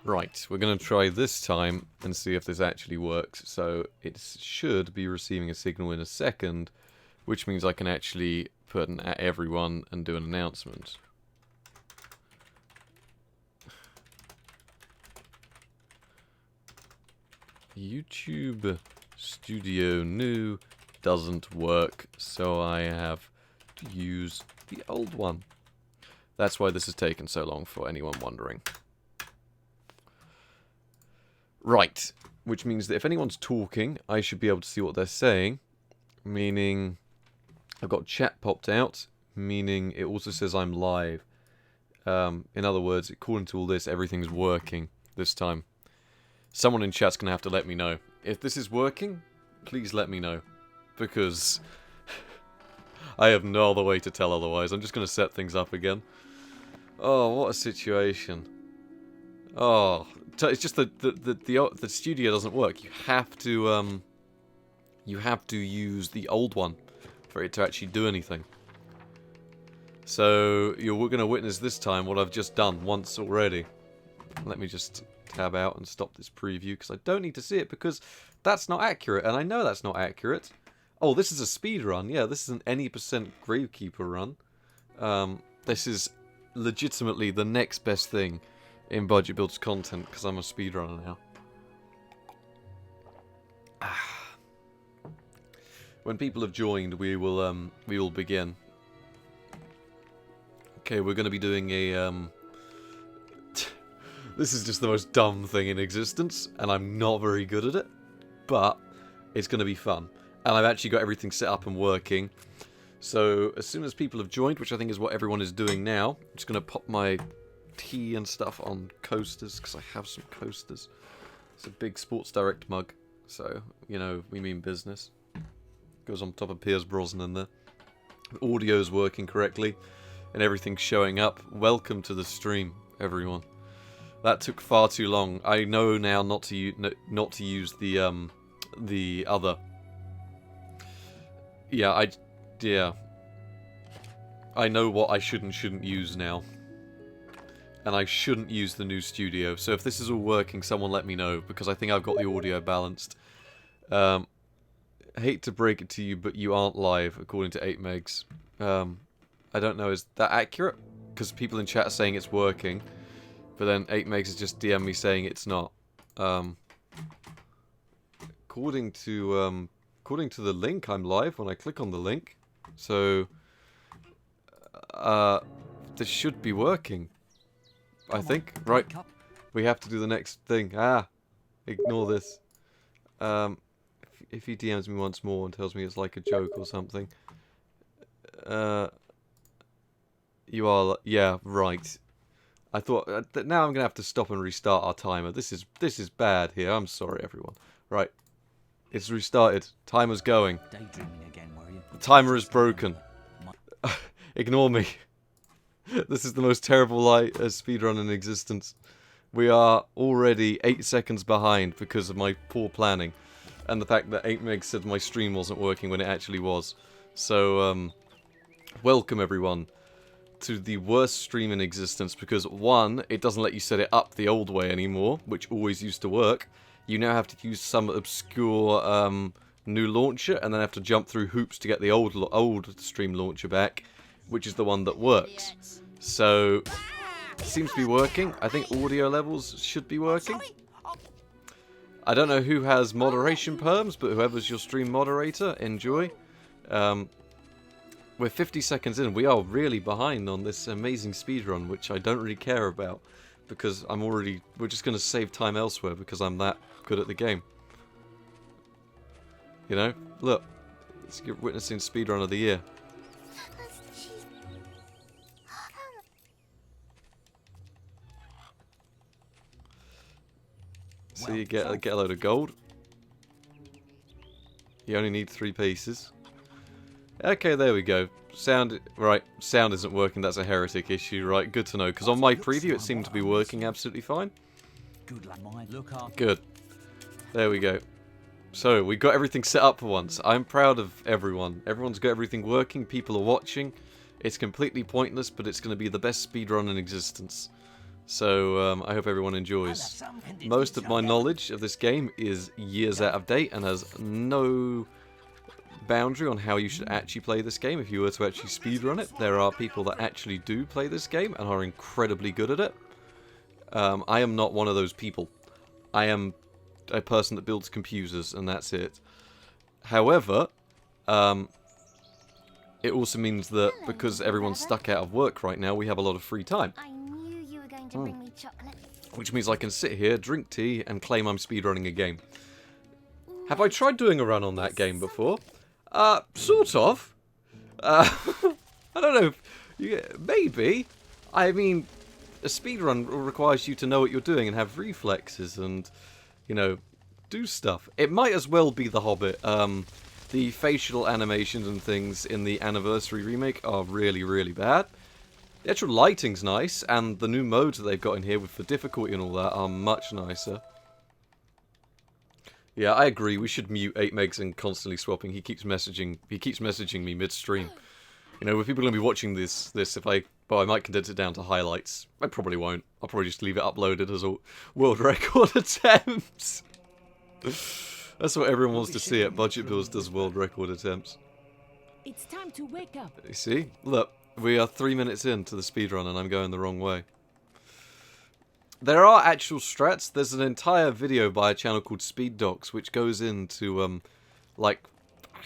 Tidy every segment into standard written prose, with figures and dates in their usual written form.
Right, we're going to try this time and see if this actually works. So it should be receiving a signal in a second, which means I can actually put an at everyone and do an announcement. YouTube Studio New doesn't work, so I have to use the old one. That's why this has taken so long, for anyone wondering. Right, which means that if anyone's talking, I should be able to see what they're saying, meaning I've got chat popped out, meaning it also says I'm live. In other words, according to all this, everything's working this time. Someone in chat's going to have to let me know. If this is working, please let me know, because I have no other way to tell otherwise. I'm just going to set things up again. Oh, what a situation. Oh, it's just that the studio doesn't work. You have to use the old one for it to actually do anything. So we're going to witness this time what I've just done once already. Let me just tab out and stop this preview because I don't need to see it because that's not accurate, and I know that's not accurate. Oh, this is a speed run. Yeah, this is an any percent GraveKeeper run. This is legitimately the next best thing in Budget Builds content because I'm a speedrunner now. When people have joined, we will begin. Okay, we're going to be doing a This is just the most dumb thing in existence, and I'm not very good at it, but it's going to be fun. And I've actually got everything set up and working. So as soon as people have joined, which I think is what everyone is doing now, I'm just going to pop my tea and stuff on coasters, because I have some coasters. It's a big Sports Direct mug, so, you know, we mean business. Goes on top of Piers Brosnan there. The audio's working correctly, and everything's showing up. Welcome to the stream, everyone. That took far too long. I know now not to use the other. Yeah, I know what I should and shouldn't use now. And I shouldn't use the new studio. So if this is all working, someone let me know, because I think I've got the audio balanced. Hate to break it to you, but you aren't live, according to 8 megs. I don't know, is that accurate? Because people in chat are saying it's working. But then 8 megs is just DM me saying it's not. According to the link, I'm live when I click on the link. So this should be working. I think. Right. We have to do the next thing. Ignore this. If he DMs me once more and tells me it's like a joke or something. You are... Yeah, right. I thought... now I'm going to have to stop and restart our timer. This is bad here. I'm sorry, everyone. Right. It's restarted. Timer's going. Daydreaming again, were you? The timer is broken. Ignore me. This is the most terrible speedrun in existence. We are already 8 seconds behind because of my poor planning. And the fact that 8 Meg said my stream wasn't working when it actually was. So, welcome everyone to the worst stream in existence. Because, one, it doesn't let you set it up the old way anymore, which always used to work. You now have to use some obscure new launcher, and then have to jump through hoops to get the old stream launcher back, which is the one that works. So, it seems to be working. I think audio levels should be working. I don't know who has moderation perms, but whoever's your stream moderator, enjoy. We're 50 seconds in. We are really behind on this amazing speedrun, which I don't really care about, because we're just going to save time elsewhere, because I'm that good at the game. You know? Look. You're witnessing speedrun of the year. So you get a load of gold. You only need 3 pieces. Okay, there we go. Sound isn't working. That's a heretic issue, right? Good to know. Because on my preview, it seemed to be working absolutely fine. Good. There we go. So we got everything set up for once. I'm proud of everyone. Everyone's got everything working. People are watching. It's completely pointless, but it's going to be the best speedrun in existence. So I hope everyone enjoys. Most of my knowledge of this game is years out of date and has no boundary on how you should actually play this game if you were to actually speedrun it. There are people that actually do play this game and are incredibly good at it. I am not one of those people. I am a person that builds computers and that's it. However, it also means that because everyone's stuck out of work right now, we have a lot of free time. I knew you were going to bring me chocolate. Which means I can sit here, drink tea, and claim I'm speedrunning a game. Have I tried doing a run on that game before? Sort of. I don't know. Maybe. I mean, a speedrun requires you to know what you're doing and have reflexes and, you know, do stuff. It might as well be The Hobbit. The facial animations and things in the Anniversary remake are really, really bad. The actual lighting's nice, and the new modes that they've got in here for difficulty and all that are much nicer. Yeah, I agree. We should mute 8megs and constantly swapping. He keeps messaging me mid-stream. You know, if people are going to be watching this, well, I might condense it down to highlights. I probably won't. I'll probably just leave it uploaded as a world record attempt. That's what everyone wants to see at Budget Bills does world record attempts. It's time to wake up. You see? Look, we are 3 minutes into the speedrun and I'm going the wrong way. There are actual strats. There's an entire video by a channel called Speed Docs which goes into, like,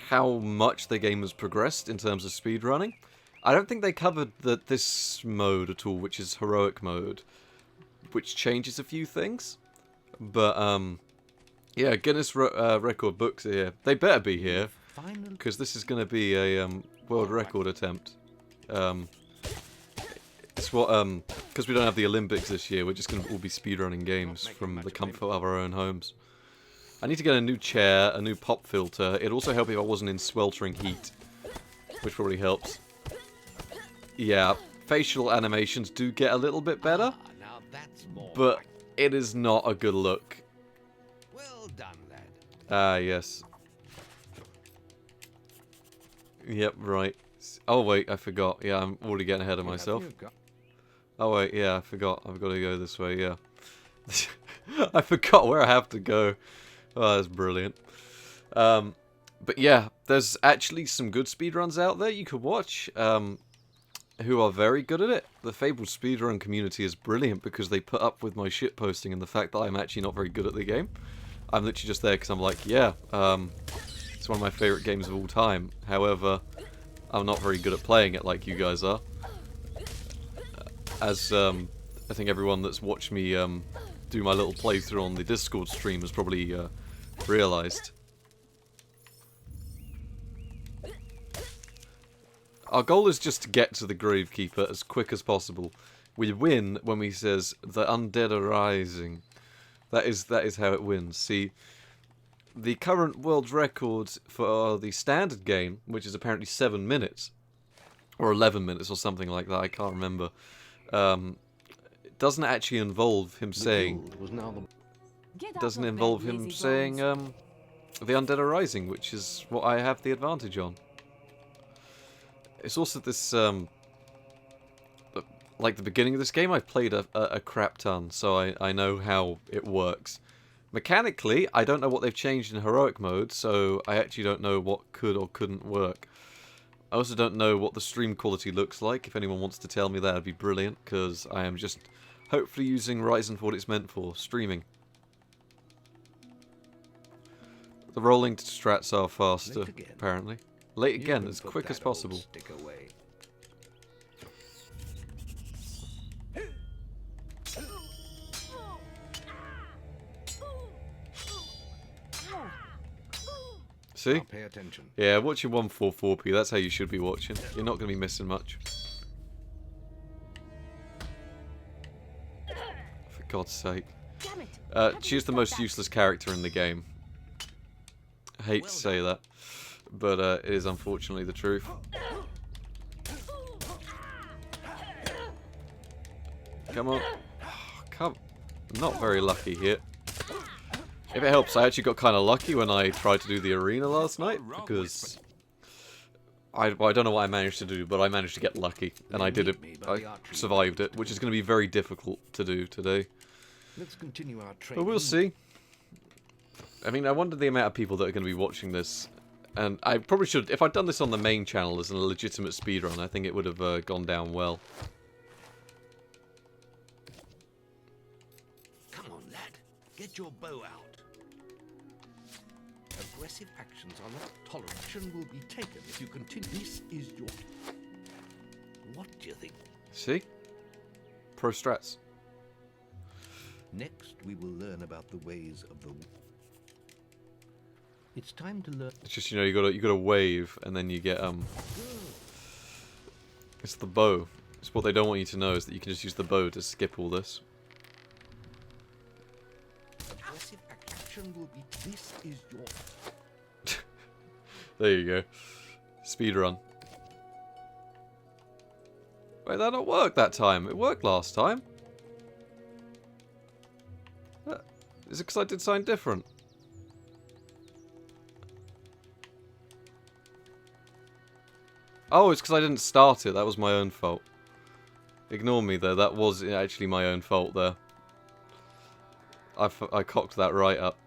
how much the game has progressed in terms of speedrunning. I don't think they covered this mode at all, which is heroic mode, which changes a few things. But, yeah, Guinness record books are here. They better be here, because this is going to be a world record attempt. It's what, because we don't have the Olympics this year, we're just going to all be speedrunning games from the comfort of our own homes. I need to get a new chair, a new pop filter. It'd also help if I wasn't in sweltering heat, which probably helps. Yeah, facial animations do get a little bit better, but it is not a good look. Well done, lad. Ah, yes. Yep, right. Oh, wait, I forgot. Yeah, I'm already getting ahead of myself. Oh, wait, yeah, I forgot. I've got to go this way, yeah. I forgot where I have to go. Oh, that's brilliant. But yeah, there's actually some good speedruns out there you could watch, who are very good at it. The Fable speedrun community is brilliant because they put up with my shitposting and the fact that I'm actually not very good at the game. I'm literally just there because I'm like, yeah, it's one of my favourite games of all time. However, I'm not very good at playing it like you guys are. As, I think everyone that's watched me do my little playthrough on the Discord stream has probably realised. Our goal is just to get to the Gravekeeper as quick as possible. We win when we says the undead are rising. That is how it wins. See, the current world record for the standard game, which is apparently 7 minutes, or 11 minutes or something like that, I can't remember, it doesn't actually involve him saying, doesn't involve him saying the undead are rising, which is what I have the advantage on. It's also this, like the beginning of this game, I've played a crap ton, so I know how it works. Mechanically, I don't know what they've changed in heroic mode, so I actually don't know what could or couldn't work. I also don't know what the stream quality looks like. If anyone wants to tell me that, would be brilliant, because I am just hopefully using Ryzen for what it's meant for, streaming. The rolling strats are faster, apparently. Late again, as quick as possible. See? Pay attention. Yeah, watching 144p, that's how you should be watching. You're not going to be missing much. For God's sake. She's the most useless character in the game. I hate to say that, but it is unfortunately the truth. Come on. Come. Not very lucky here. If it helps, I actually got kind of lucky when I tried to do the arena last night, because I don't know what I managed to do, but I managed to get lucky, and I did it. I survived it, which is going to be very difficult to do today. Let's continue our training. But we'll see. I mean, I wonder the amount of people that are going to be watching this. And I probably should, if I'd done this on the main channel as a legitimate speedrun, I think it would have gone down well. Come on, lad. Get your bow out. Aggressive actions are not tolerated. Action will be taken if you continue. This is your... What do you think? See? Pro strats. Next, we will learn about the ways of the... It's time to learn... It's just, you know, you gotta wave, and then you get, it's the bow. It's what they don't want you to know, is that you can just use the bow to skip all this. Aggressive action will be... This is your... There you go. Speedrun. Wait, that not work that time? It worked last time. Is it because I did something different? Oh, it's because I didn't start it. That was my own fault. Ignore me there. That was actually my own fault there. I cocked that right up.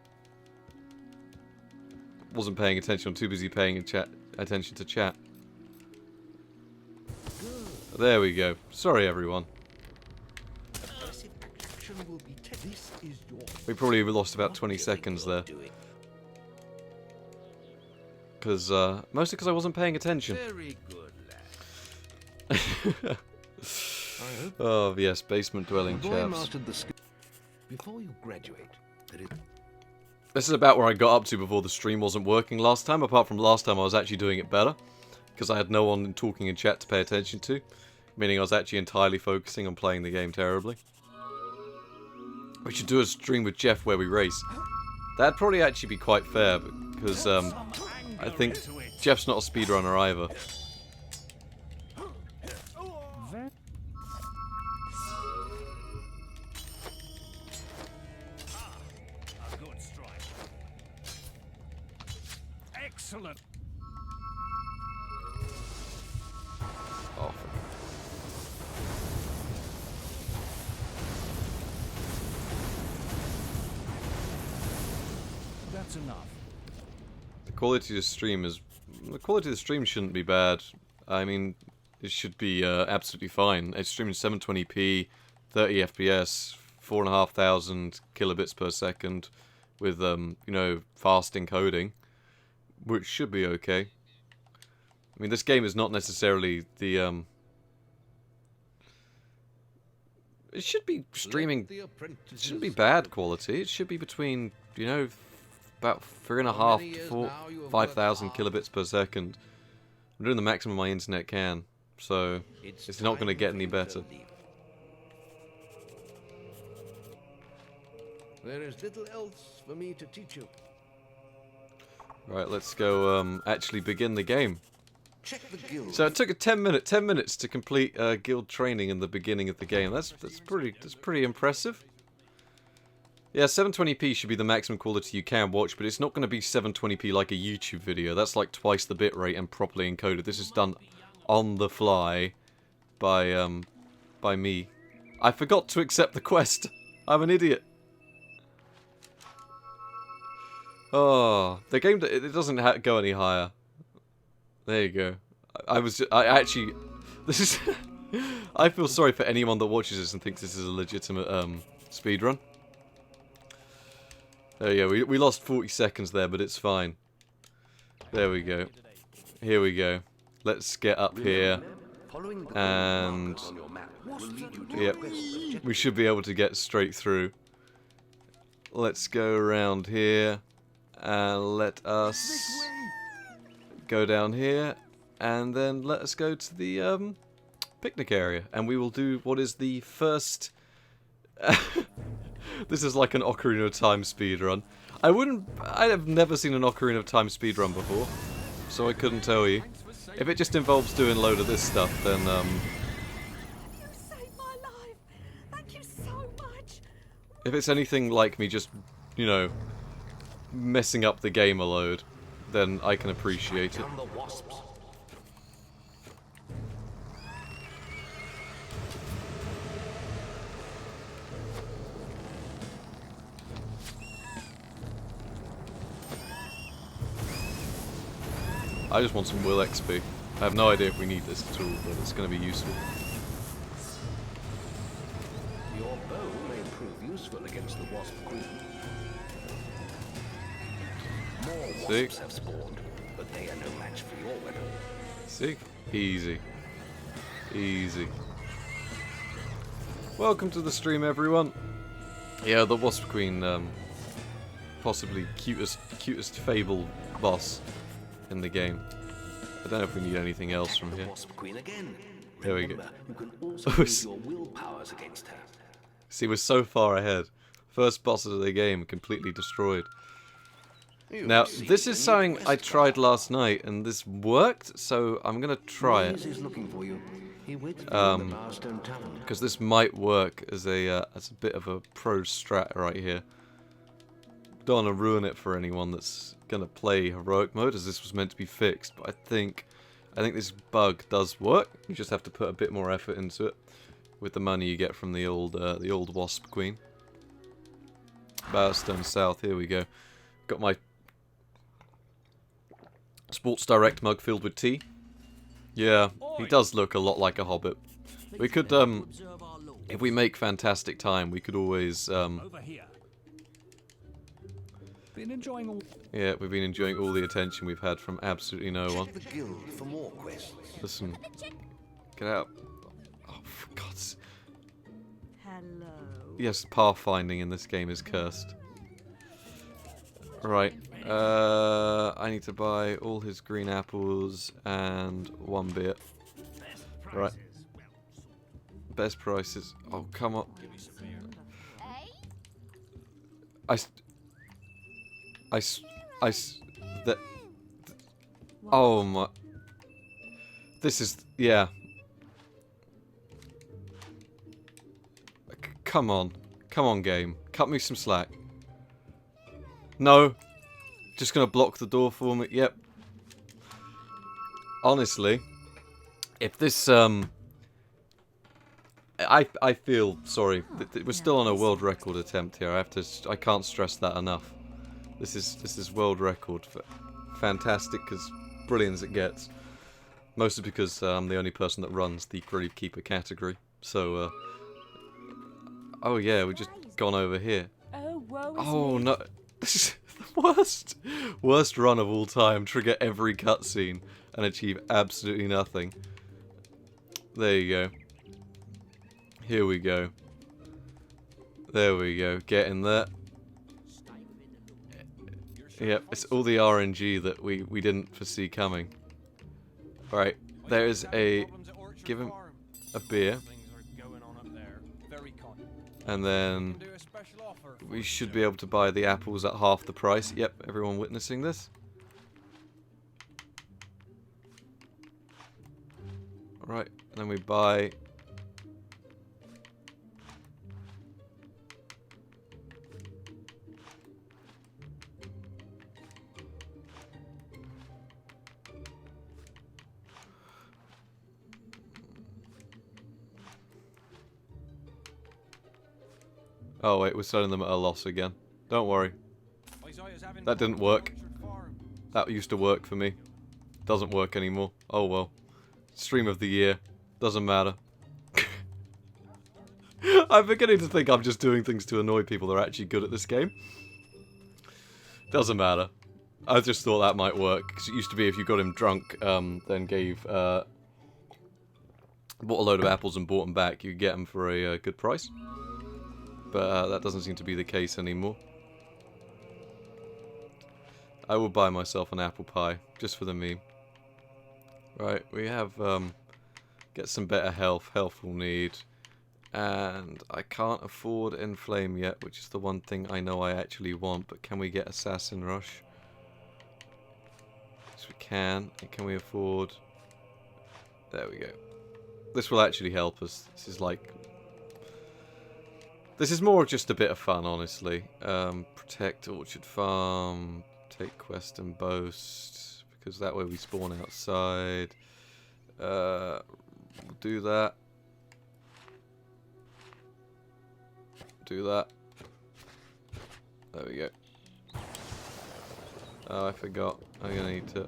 Wasn't paying attention. I'm too busy paying attention to chat. There we go. Sorry, everyone. We probably lost about 20 seconds there. Because, mostly because I wasn't paying attention. Very good, lad. Oh, yes, basement dwelling chaps. Before you graduate, there is... This is about where I got up to before the stream wasn't working last time. Apart from last time, I was actually doing it better. Because I had no one talking in chat to pay attention to. Meaning I was actually entirely focusing on playing the game terribly. We should do a stream with Jeff where we race. That'd probably actually be quite fair, because I think Jeff's not a speedrunner either. Excellent. Oh, That's enough. the quality of the stream shouldn't be bad. I mean, it should be absolutely fine. It's streaming 720p, 30 FPS, 4,500 kilobits per second, with you know, fast encoding, which should be okay. I mean, this game is not necessarily the it should be streaming. It shouldn't be bad quality. It should be between, you know, about 3.5 to 5,000 kilobits per second. I'm doing the maximum my internet can, so it's not going to get any better. There is little else for me to teach you. Right, let's go actually begin the game. Check the guild. So it took a 10 minutes to complete guild training in the beginning of the game. That's pretty impressive. Yeah, 720p should be the maximum quality you can watch, but it's not going to be 720p like a YouTube video. That's like twice the bitrate and properly encoded. This is done on the fly by me. I forgot to accept the quest. I'm an idiot. Oh, the game, it doesn't go any higher. There you go. I actually, this is, I feel sorry for anyone that watches this and thinks this is a legitimate speedrun. Oh yeah, we lost 40 seconds there, but it's fine. There we go. Here we go. Let's get up here. And, yep, we should be able to get straight through. Let's go around here. And let us go down here. And then let us go to the picnic area. And we will do what is the first... This is like an Ocarina of Time speedrun. I have never seen an Ocarina of Time speedrun before, so I couldn't tell you. If it just involves doing a load of this stuff, then You saved my life. Thank you so much. if it's anything like me just, you know, messing up the game a load, then I can appreciate it. Down the wasps. I just want some will XP. I have no idea if we need this at all, but it's going to be useful. Your bow may prove useful against the wasp queen. More See? wasps have spawned, but they are no match for your weapon. See? Easy. Easy. Welcome to the stream, everyone. Yeah, the wasp queen, possibly cutest Fable boss in the game. I don't know if we need anything else from here. Wasp queen again. There we go. Remember, you can also use your will powers against her. See, we're so far ahead. First boss of the game, completely destroyed. Now, this is something I tried last night, and this worked, so I'm gonna try it. Is looking for you. He waits for you in the milestone tavern. Because this might work as a bit of a pro strat right here. Don't want to ruin it for anyone that's gonna play heroic mode, as this was meant to be fixed. But I think this bug does work. You just have to put a bit more effort into it with the money you get from the old wasp queen. Milestone South. Here we go. Got my Sports Direct mug filled with tea. Yeah, he does look a lot like a hobbit. We could, if we make fantastic time, we could always, Over here. Been enjoying all. yeah, we've been enjoying all the attention we've had from absolutely no one. The guild for more quests. Listen, get out. Oh, for God's... Hello. Yes, pathfinding in this game is cursed. Right, I need to buy all his green apples and one beer. Right. Best prices. Oh, come on. That. Oh my. This is, yeah. Come on. Come on, game. Cut me some slack. No. Just gonna block the door for me. Yep. Honestly, if this, I feel sorry. We're still on a world record attempt here. I can't stress that enough. This is world record. Fantastic, as brilliant as it gets. Mostly because I'm the only person that runs the GraveKeeper category. So, oh yeah, we just gone over here. Oh, woe is Oh me. no, this is the worst run of all time. Trigger every cutscene and achieve absolutely nothing. There you go. Here we go. There we go. Get in there. Yep, it's all the RNG that we didn't foresee coming. Alright, there is a... Give him a beer. And then we should be able to buy the apples at half the price. Yep, everyone witnessing this? Alright, then we buy... Oh wait, we're selling them at a loss again. Don't worry. That didn't work. That used to work for me. Doesn't work anymore. Oh well. Stream of the year. Doesn't matter. I'm beginning to think I'm just doing things to annoy people that are actually good at this game. Doesn't matter. I just thought that might work. Because it used to be if you got him drunk, then gave... bought a load of apples and bought them back, you could get them for a good price. But that doesn't seem to be the case anymore. I will buy myself an apple pie, just for the meme. Right, we have, get some better health. Health we'll need. And I can't afford Inflame yet, which is the one thing I know I actually want. But can we get Assassin Rush? Yes, we can. And can we afford... There we go. This will actually help us. This is like... This is more just a bit of fun, honestly. Protect Orchard Farm, take Quest and Boast, because that way we spawn outside. We'll do that. Do that. There we go. Oh, I forgot. I'm gonna need to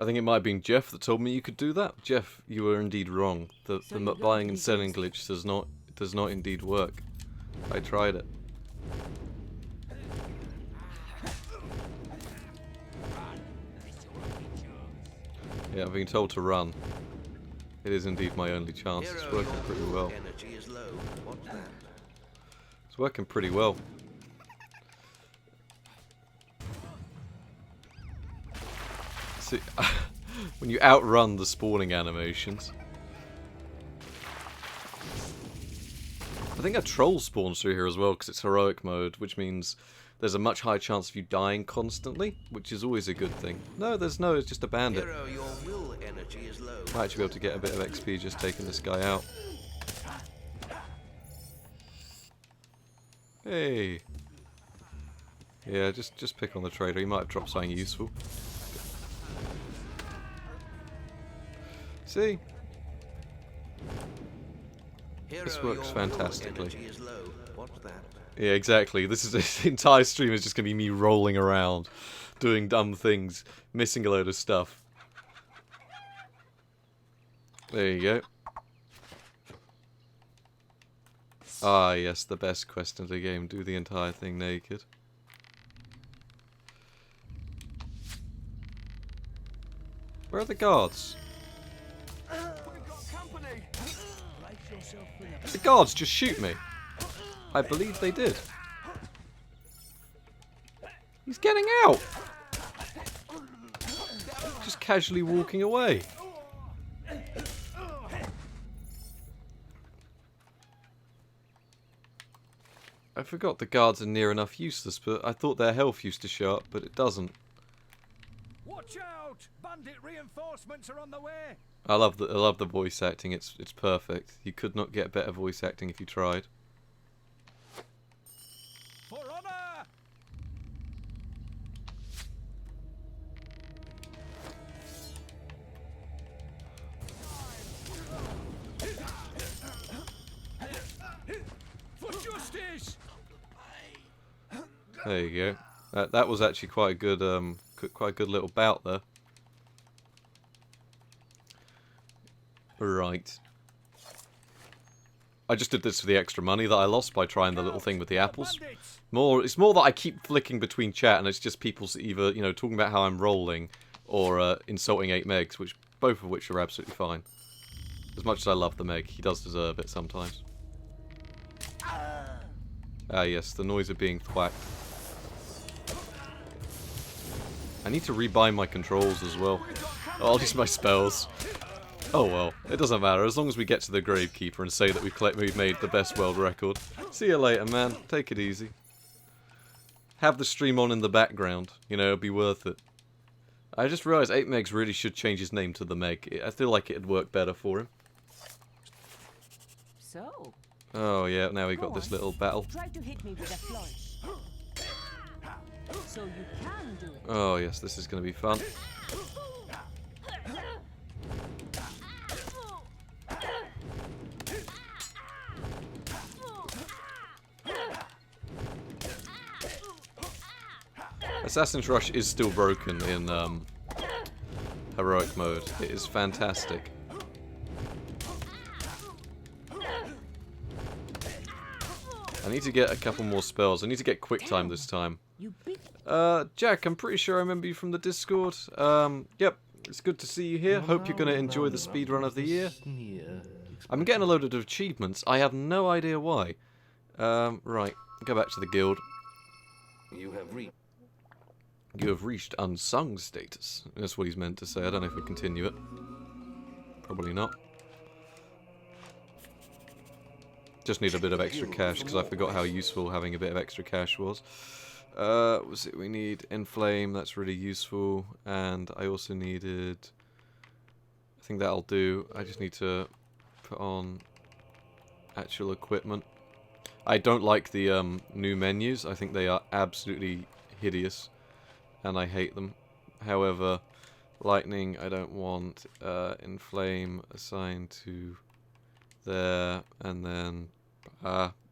I think it might have been Jeff that told me you could do that. Jeff, you were indeed wrong. The buying and selling glitch does not indeed work. I tried it. Yeah, I've been told to run. It is indeed my only chance. It's working pretty well. It's working pretty well. See, when you outrun the spawning animations. I think a troll spawns through here as well because it's heroic mode, which means there's a much higher chance of you dying constantly, which is always a good thing. No, it's just a bandit. Hero, your will energy is low. Might actually be able to get a bit of XP just taking this guy out. Hey. Yeah, just pick on the trader. He might have dropped something useful. See? This works fantastically. Yeah, exactly. This entire stream is just going to be me rolling around, doing dumb things, missing a load of stuff. There you go. Ah, yes, the best quest in the game. Do the entire thing naked. Where are the guards? The guards just shoot me. I believe they did. He's getting out. Just casually walking away. I forgot the guards are near enough useless, but I thought their health used to show up, but it doesn't. Watch out! Bandit reinforcements are on the way. I love the voice acting. It's perfect. You could not get better voice acting if you tried. For honor! For justice! There you go. That was actually quite a good little bout there. Right. I just did this for the extra money that I lost by trying the little thing with the apples. It's more that I keep flicking between chat and it's just people's either, you know, talking about how I'm rolling or insulting 8megs, both of which are absolutely fine. As much as I love the Meg, he does deserve it sometimes. Ah yes, the noise of being thwacked. I need to rebind my controls as well. Oh, I'll use my spells. Oh well, it doesn't matter, as long as we get to the GraveKeeper and say that we've made the best world record. See you later, man. Take it easy. Have the stream on in the background. You know, it'll be worth it. I just realised 8megs really should change his name to the Meg. I feel like it'd work better for him. So. Oh yeah, now we got this little battle. Try to hit me with a flourish. So you can do it. Oh yes, this is going to be fun. Assassin's Rush is still broken in heroic mode. It is fantastic. I need to get a couple more spells. I need to get quick time this time. Jack, I'm pretty sure I remember you from the Discord. Yep, it's good to see you here. Hope you're going to enjoy the speedrun of the year. I'm getting a load of achievements. I have no idea why. Right, go back to the guild. You have reached unsung status. That's what he's meant to say. I don't know if we continue it. Probably not. Just need a bit of extra cash because I forgot how useful having a bit of extra cash was. Was it? We need Inflame. That's really useful. And I also needed. I think that'll do. I just need to put on actual equipment. I don't like the new menus. I think they are absolutely hideous. And I hate them. However, lightning I don't want. Inflame assigned to there, and then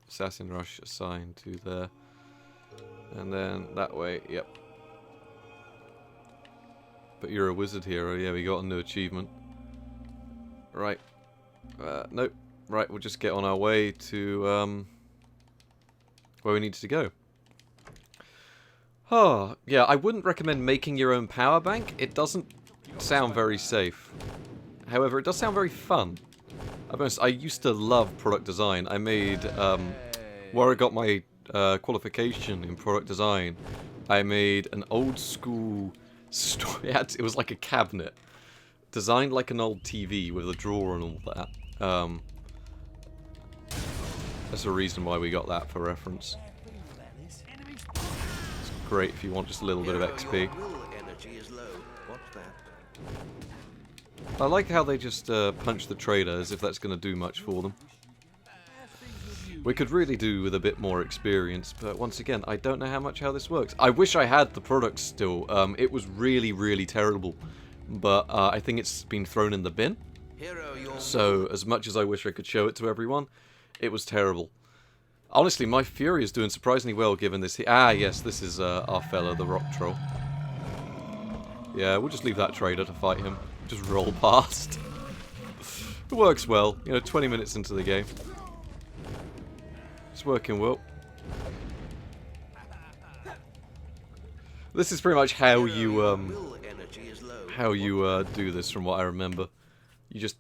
Assassin Rush assigned to there, and then that way. Yep. But you're a wizard hero. Yeah, we got a new achievement. Right. Nope. Right, we'll just get on our way to where we need to go. Oh, yeah, I wouldn't recommend making your own power bank. It doesn't sound very safe. However, it does sound very fun. I'll be honest, I used to love product design. I made, where I got my qualification in product design, I made an old school, it was like a cabinet, designed like an old TV with a drawer and all that. That's the reason why we got that for reference. It's great if you want just a little bit of XP. I like how they just punch the trader as if that's going to do much for them. We could really do with a bit more experience, but once again, I don't know how this works. I wish I had the product still. It was really, really terrible, but I think it's been thrown in the bin. So, as much as I wish I could show it to everyone, it was terrible. Honestly, my Fury is doing surprisingly well given this. Ah, yes, this is our fella, the Rock Troll. Yeah, we'll just leave that trader to fight him. Just roll past. It works well. You know, 20 minutes into the game. It's working well. This is pretty much how you do this, from what I remember. You just...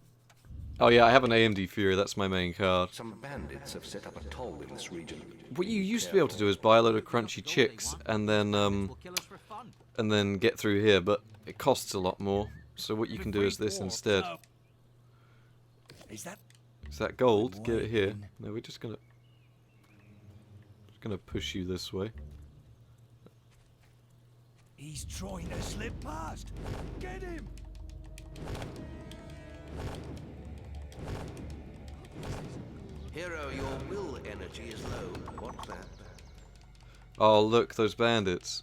Oh yeah, I have an AMD Fury, that's my main card. Some bandits have set up a toll in this region. What you used to be able to do is buy a load of crunchy chicks and then get through here, but it costs a lot more. So what you can do is this instead. Is that gold? Get it here. No, we're just gonna push you this way. He's trying to slip past. Get him! Hero, your will energy is low. What's that? Oh, look, those bandits.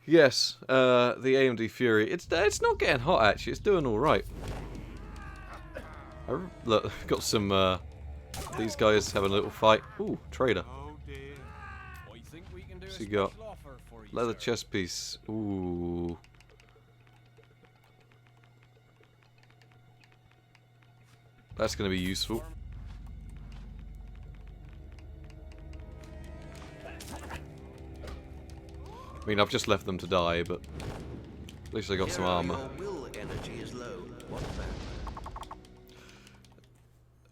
Yes, the AMD Fury. It's not getting hot, actually. It's doing all right. Look, got some. These guys having a little fight. Ooh, trader. So you got leather chest piece. Ooh. That's going to be useful. I mean, I've just left them to die, but at least I got some armor.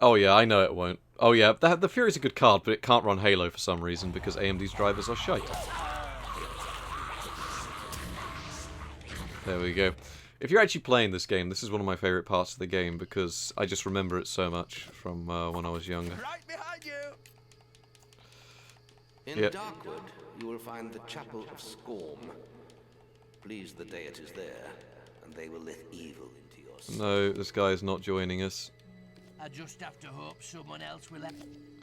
Oh yeah, I know it won't. Oh yeah, the Fury's a good card, but it can't run Halo for some reason because AMD's drivers are shite. There we go. If you're actually playing this game, this is one of my favourite parts of the game because I just remember it so much from when I was younger. Right behind you! In Darkwood, you will find the Chapel of Scorn. Please the deities there, and they will let evil into your soul. No, this guy is not joining us. I just have to hope someone else will.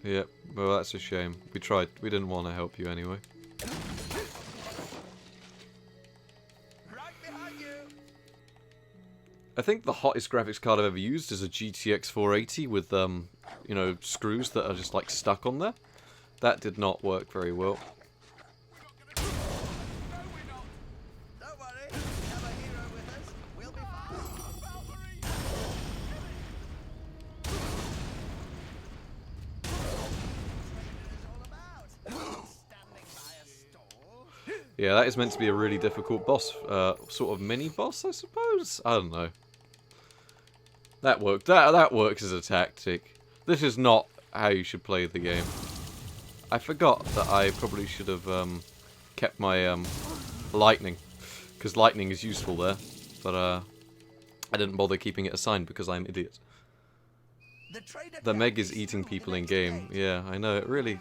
Yep, well that's a shame. We tried. We didn't want to help you anyway. Right behind you! I think the hottest graphics card I've ever used is a GTX 480 with, you know, screws that are just like stuck on there. That did not work very well. Don't worry, we have a hero with us. We'll be fine. Yeah, that is meant to be a really difficult boss, sort of mini boss, I suppose. I don't know. That worked. That works as a tactic. This is not how you should play the game. I forgot that I probably should have kept my lightning, because lightning is useful there. But I didn't bother keeping it assigned because I'm an idiot. The Meg is eating people in game. Yeah, I know. It really.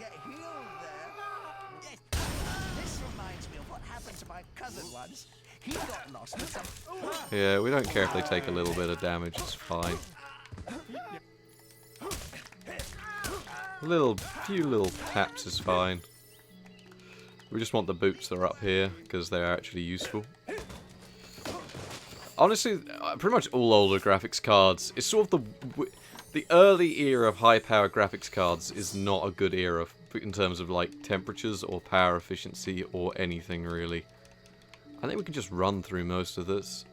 This reminds me of what happened to my cousin once. He got lost in some... Yeah, we don't care if they take a little bit of damage. It's fine. Few little taps is fine. We just want the boots that are up here because they're actually useful. Honestly, pretty much all older graphics cards. It's sort of the early era of high-power graphics cards is not a good era in terms of like temperatures or power efficiency or anything really. I think we can just run through most of this.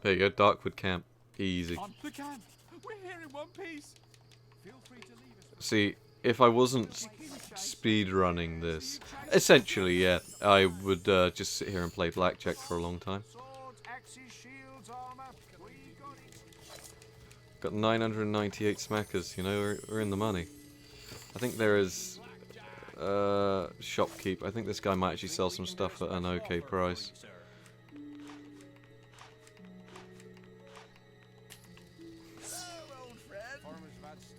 There you go, Darkwood Camp. Easy. On the camp. We're here in one piece. Feel free to leave us. See, if I wasn't speedrunning this, essentially, yeah, I would just sit here and play blackjack for a long time. Swords, axes, shields, armor. We got it. Got 998 smackers, you know, we're in the money. I think there is shopkeep. I think this guy might actually sell some stuff at an okay price. Hello, old friend.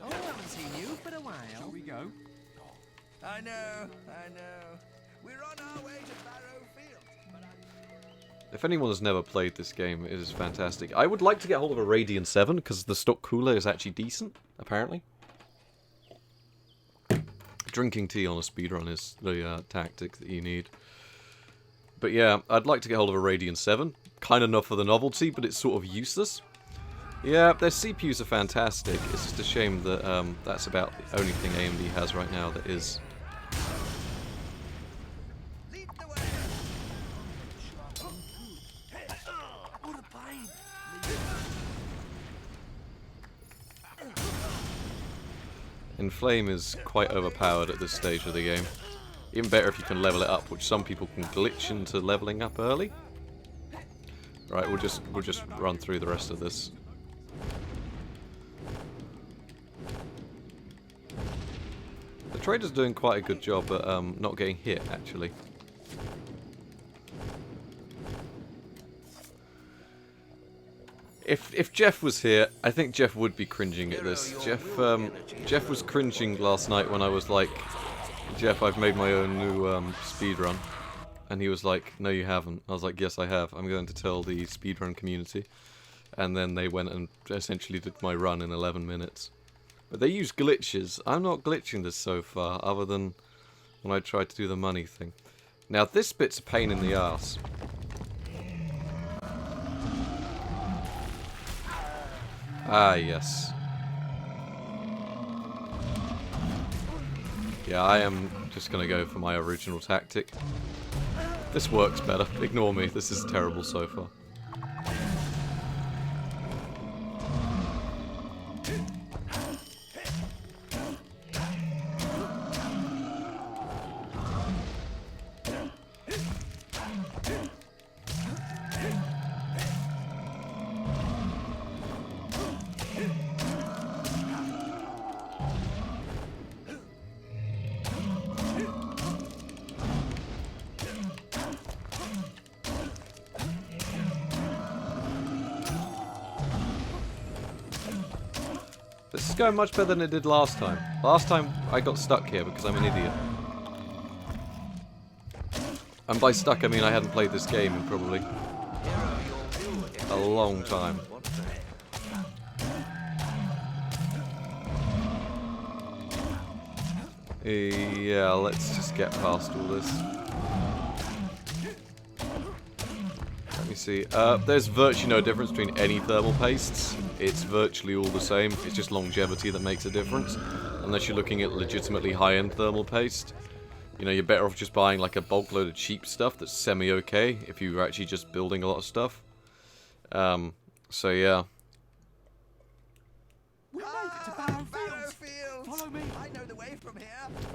Oh, I haven't seen you for a while. Shall we go? I know. We're on our way to Barrow Field. If anyone has never played this game, it is fantastic. I would like to get hold of a Radiant 7, because the stock cooler is actually decent, apparently. Drinking tea on a speedrun is the tactic that you need. But yeah, I'd like to get hold of a Radiant 7. Kind enough for the novelty, but it's sort of useless. Yeah, their CPUs are fantastic. It's just a shame that that's about the only thing AMD has right now that is. Lead the way. What a pain. Inflame is quite overpowered at this stage of the game. Even better if you can level it up, which some people can glitch into leveling up early. Right, we'll just run through the rest of this. The trader's doing quite a good job at not getting hit, actually. If Jeff was here, I think Jeff would be cringing at this. Jeff was cringing last night when I was like, Jeff, I've made my own new speedrun. And he was like, no you haven't. I was like, yes I have. I'm going to tell the speedrun community. And then they went and essentially did my run in 11 minutes. But they use glitches. I'm not glitching this so far, other than when I tried to do the money thing. Now this bit's a pain in the ass. Ah, yes. Yeah, I am just gonna go for my original tactic. This works better. Ignore me. This is terrible so far. This is going much better than it did last time. Last time I got stuck here because I'm an idiot. And by stuck I mean I hadn't played this game in probably a long time. Yeah, let's just get past all this. Let me see. There's virtually no difference between any thermal pastes. It's virtually all the same. It's just longevity that makes a difference. Unless you're looking at legitimately high-end thermal paste. You know, you're better off just buying like a bulk load of cheap stuff that's semi-okay if you're actually just building a lot of stuff. So yeah. We made it to Barrow Barrow Fields. Fields. Follow me. I know the way from here.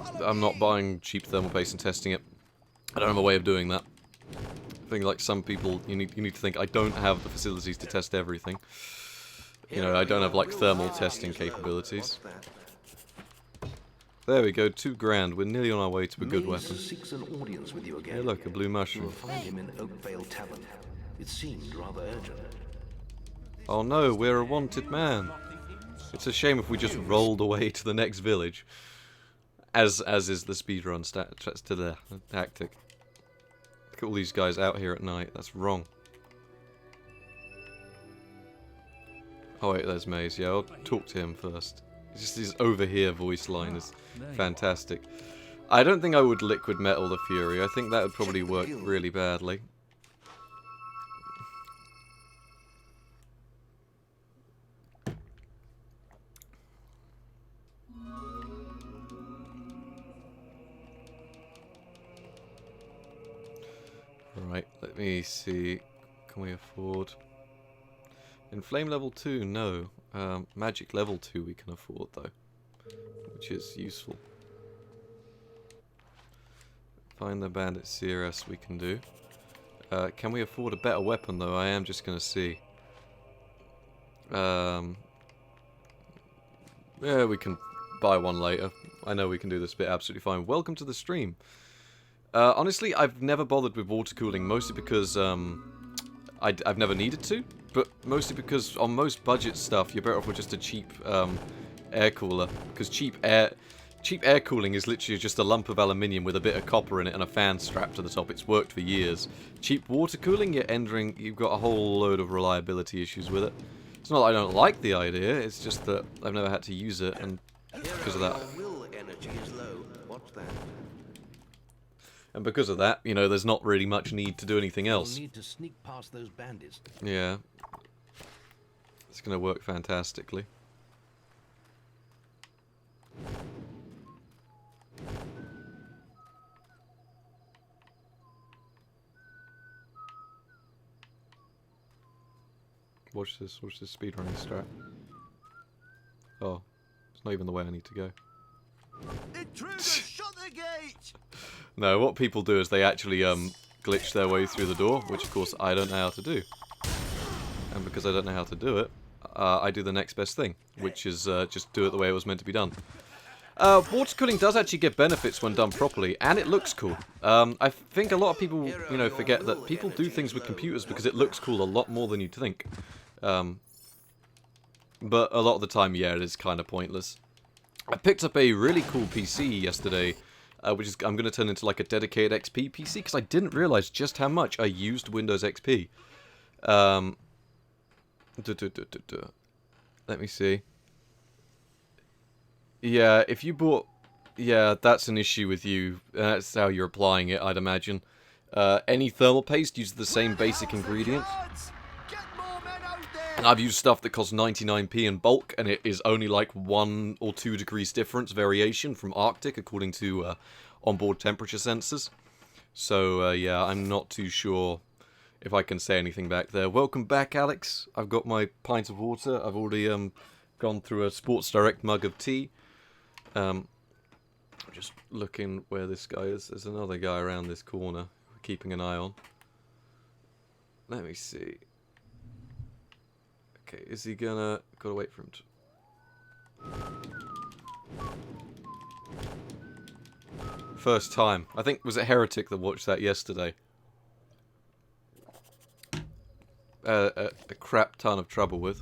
Follow I'm not me. buying cheap thermal paste and testing it. I don't have a way of doing that. I think like some people, you need to think I don't have the facilities to test everything. You know, I don't have like thermal testing capabilities. There we go, 2 grand. We're nearly on our way to a good weapon. Seeks an audience with you again. Hey look, a blue mushroom. Find him in Oakvale Tavern. It seemed rather urgent. Oh no, we're a wanted man. It's a shame if we just rolled away to the next village. As is the speedrun tactic. Look at all these guys out here at night. That's wrong. Oh wait, there's Maze. Yeah, I'll talk to him first. Just his over here voice line is fantastic. I don't think I would liquid metal the Fury. I think that would probably work really badly. Right, let me see. Can we afford... In flame level 2, no. Magic level 2 we can afford though, which is useful. Find the bandit CRS we can do. Can we afford a better weapon though? I am just gonna see. Yeah, we can buy one later. I know we can do this bit absolutely fine. Welcome to the stream. Honestly, I've never bothered with water cooling, mostly because I've never needed to, but mostly because on most budget stuff, you're better off with just a cheap air cooler, because cheap air cooling is literally just a lump of aluminium with a bit of copper in it and a fan strapped to the top. It's worked for years. Cheap water cooling, you've got a whole load of reliability issues with it. It's not that I don't like the idea, it's just that I've never had to use it, and because of that. Will energy is low. What's that? And because of that, you know, there's not really much need to do anything else. You'll need to sneak past those bandits. Yeah. It's going to work fantastically. Watch this speedrunning strat. Oh, it's not even the way I need to go. Intruder, shut the gate! No, what people do is they actually glitch their way through the door, which of course I don't know how to do. And because I don't know how to do it, I do the next best thing, which is just do it the way it was meant to be done. Water cooling does actually get benefits when done properly, and it looks cool. I think a lot of people, you know, forget that people do things with computers because it looks cool a lot more than you'd think. But a lot of the time, yeah, it is kind of pointless. I picked up a really cool PC yesterday, which is I'm going to turn into like a dedicated XP PC, because I didn't realize just how much I used Windows XP. Let me see. Yeah, if you bought... Yeah, that's an issue with you. That's how you're applying it, I'd imagine. Any thermal paste uses the same basic ingredients. And I've used stuff that costs 99p in bulk, and it is only like 1 or 2 degrees difference variation from Arctic, according to onboard temperature sensors. So, yeah, I'm not too sure if I can say anything back there. Welcome back, Alex. I've got my pint of water. I've already gone through a Sports Direct mug of tea. I'm just looking where this guy is. There's another guy around this corner we're keeping an eye on. Let me see. Okay, is he gonna... Gotta wait for him to... First time. I think, was it Heretic that watched that yesterday? A crap ton of trouble with.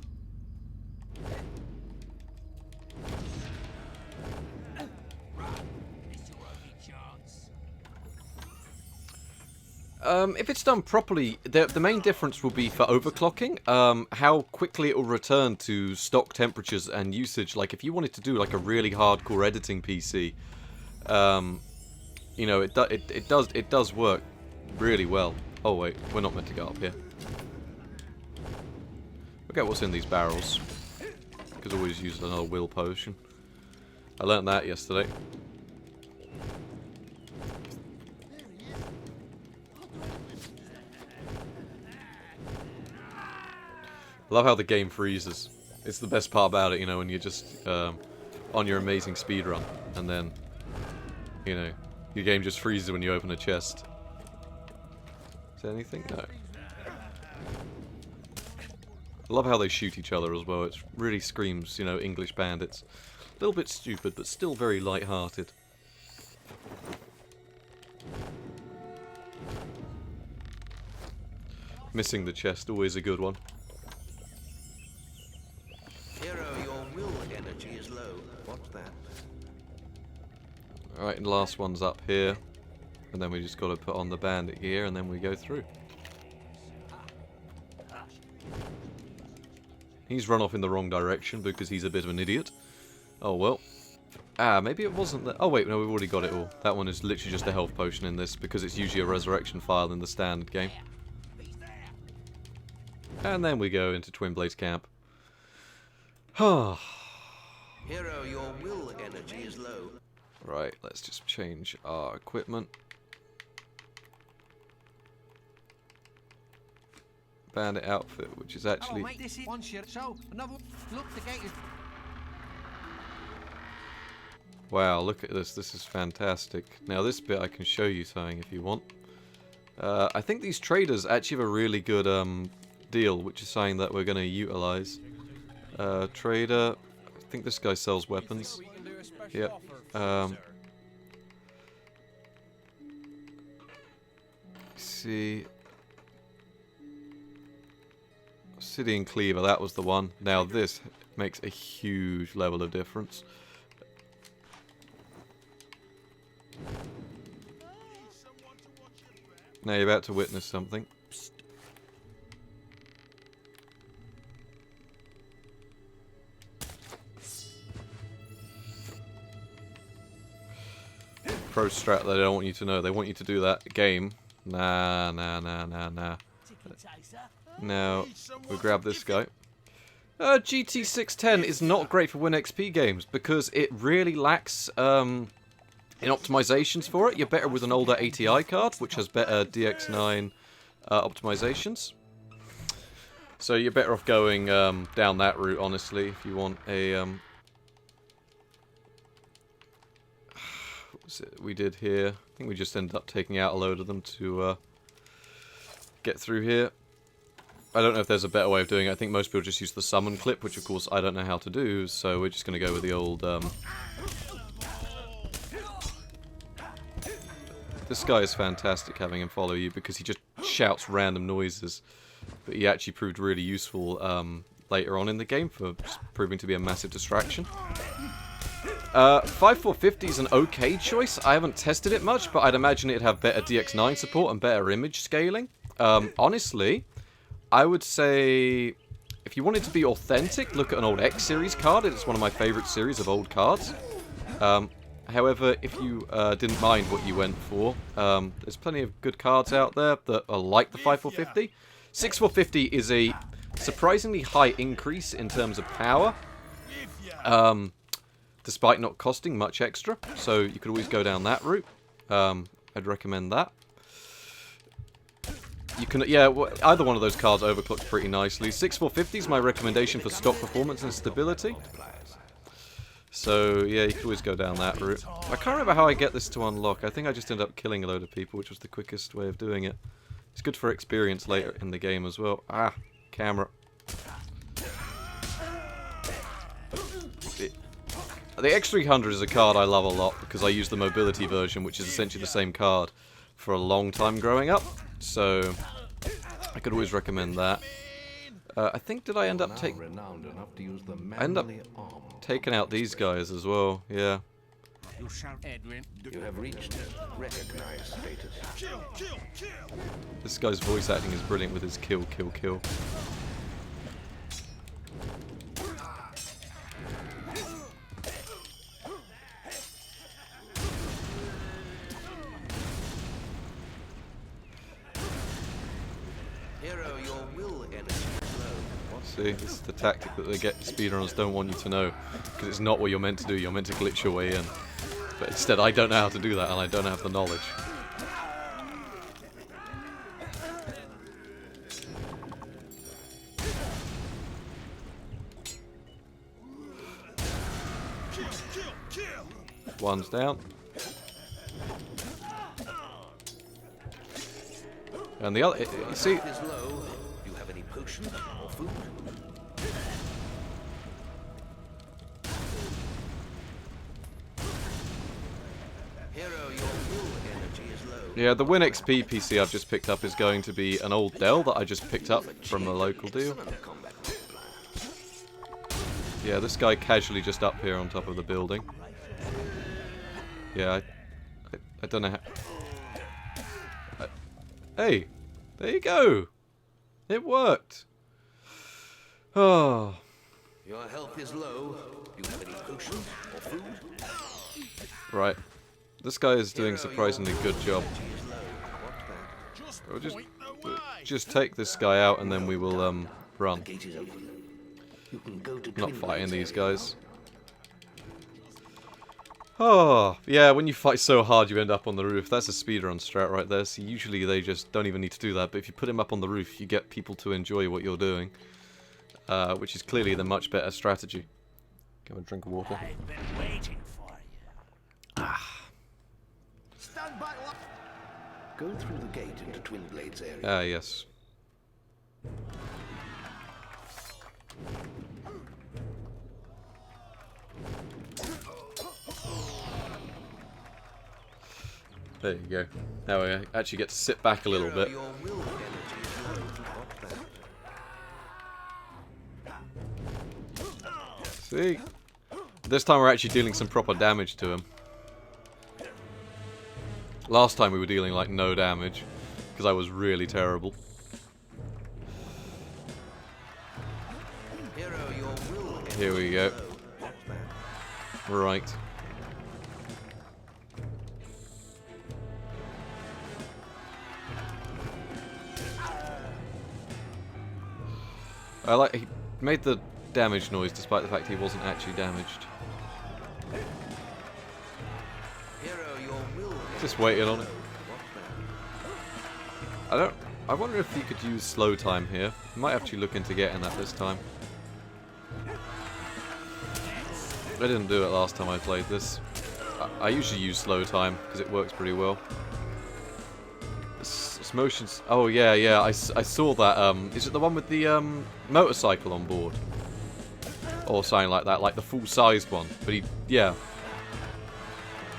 If it's done properly, the main difference will be for overclocking, how quickly it will return to stock temperatures and usage. Like, if you wanted to do, like, a really hardcore editing PC, you know, it does work really well. Oh, wait, we're not meant to go up here. Look at what's in these barrels. Because I always use another will potion. I learnt that yesterday. I love how the game freezes. It's the best part about it, you know, when you're just on your amazing speedrun, and then, you know, your game just freezes when you open a chest. Is there anything? No. I love how they shoot each other as well. It really screams, you know, English bandits. A little bit stupid, but still very light-hearted. Missing the chest, always a good one. Hero, your will energy is low. What's that? Alright, and the last one's up here. And then we just got to put on the bandit gear, and then we go through. He's run off in the wrong direction because he's a bit of an idiot. Oh well. Ah, maybe it wasn't that. Oh wait, no, we've already got it all. That one is literally just a health potion in this, because it's usually a resurrection file in the standard game. And then we go into Twinblade's camp. Hero, your will energy is low. Right, let's just change our equipment. bandit outfit, which is actually... Oh, mate, this is one shot. So, another... Look, the gate is... Wow, look at this. This is fantastic. Now this bit I can show you something if you want. I think these traders actually have a really good deal, which is something that we're going to utilize. Trader, I think this guy sells weapons. Yep. See, City and Cleaver, that was the one. Now this makes a huge level of difference. Now you're about to witness something. Pro strat that they don't want you to know. They want you to do that game. Nah. Now, we grab this guy. GT610 is not great for WinXP games because it really lacks in optimizations for it. You're better with an older ATI card, which has better DX9 optimizations. So you're better off going down that route, honestly, if you want a... what was it we did here? I think we just ended up taking out a load of them to get through here. I don't know if there's a better way of doing it. I think most people just use the summon clip, which of course I don't know how to do, so we're just going to go with the old... This guy is fantastic having him follow you because he just shouts random noises, but he actually proved really useful later on in the game for just proving to be a massive distraction. 5450 is an okay choice. I haven't tested it much, but I'd imagine it'd have better DX9 support and better image scaling. Honestly, I would say if you wanted to be authentic, look at an old X series card. It's one of my favorite series of old cards. However, if you didn't mind what you went for, there's plenty of good cards out there that are like the 5450. 6450 is a surprisingly high increase in terms of power, despite not costing much extra. So you could always go down that route. I'd recommend that. You can, yeah, either one of those cards overclocks pretty nicely. 6450 is my recommendation for stock performance and stability. So, yeah, you could always go down that route. I can't remember how I get this to unlock. I think I just ended up killing a load of people, which was the quickest way of doing it. It's good for experience later in the game as well. Ah, camera. The X300 is a card I love a lot because I use the mobility version, which is essentially the same card, for a long time growing up. So, I could always recommend that. I think, did I end up taking... I end up taking out these guys as well, yeah. You have reached recognized status. This guy's voice acting is brilliant with his kill. See, this is the tactic that they get speedrunners don't want you to know, because it's not what you're meant to do. You're meant to glitch your way in, but instead I don't know how to do that, and I don't have the knowledge. One's down, and the other. You see. You have any potions or food? Yeah, the WinXP PC I've just picked up is going to be an old Dell that I just picked up from the local deal. Yeah, this guy casually just up here on top of the building. Yeah, I don't know how... Hey, there you go! It worked! Oh... Your health is low. You have any potions or food? Right. This guy is doing a surprisingly good job. We'll just take this guy out and then we will run. Not fighting these guys. Oh, yeah, when you fight so hard you end up on the roof. That's a speedrun strat right there. So usually they just don't even need to do that. But if you put him up on the roof, you get people to enjoy what you're doing. Which is clearly the much better strategy. Go and drink of water. I've been waiting for you. Stand back. Go through the gate into Twinblade's area. Ah, yes. There you go. Now we actually get to sit back a little bit. Your will energy is low. Not bad. See? This time we're actually dealing some proper damage to him. Last time we were dealing like no damage, because I was really terrible. Hero, your will energy Here we go. is low. Not bad. Right. I like he made the damage noise despite the fact he wasn't actually damaged. Hero, your will Just waiting on it. Not bad. I wonder if you could use slow time here. Might actually look into getting that this time. I didn't do it last time I played this. I usually use slow time because it works pretty well. Motions. Oh yeah. I saw that. Is it the one with the motorcycle on board, or something like that, like the full-sized one? But yeah.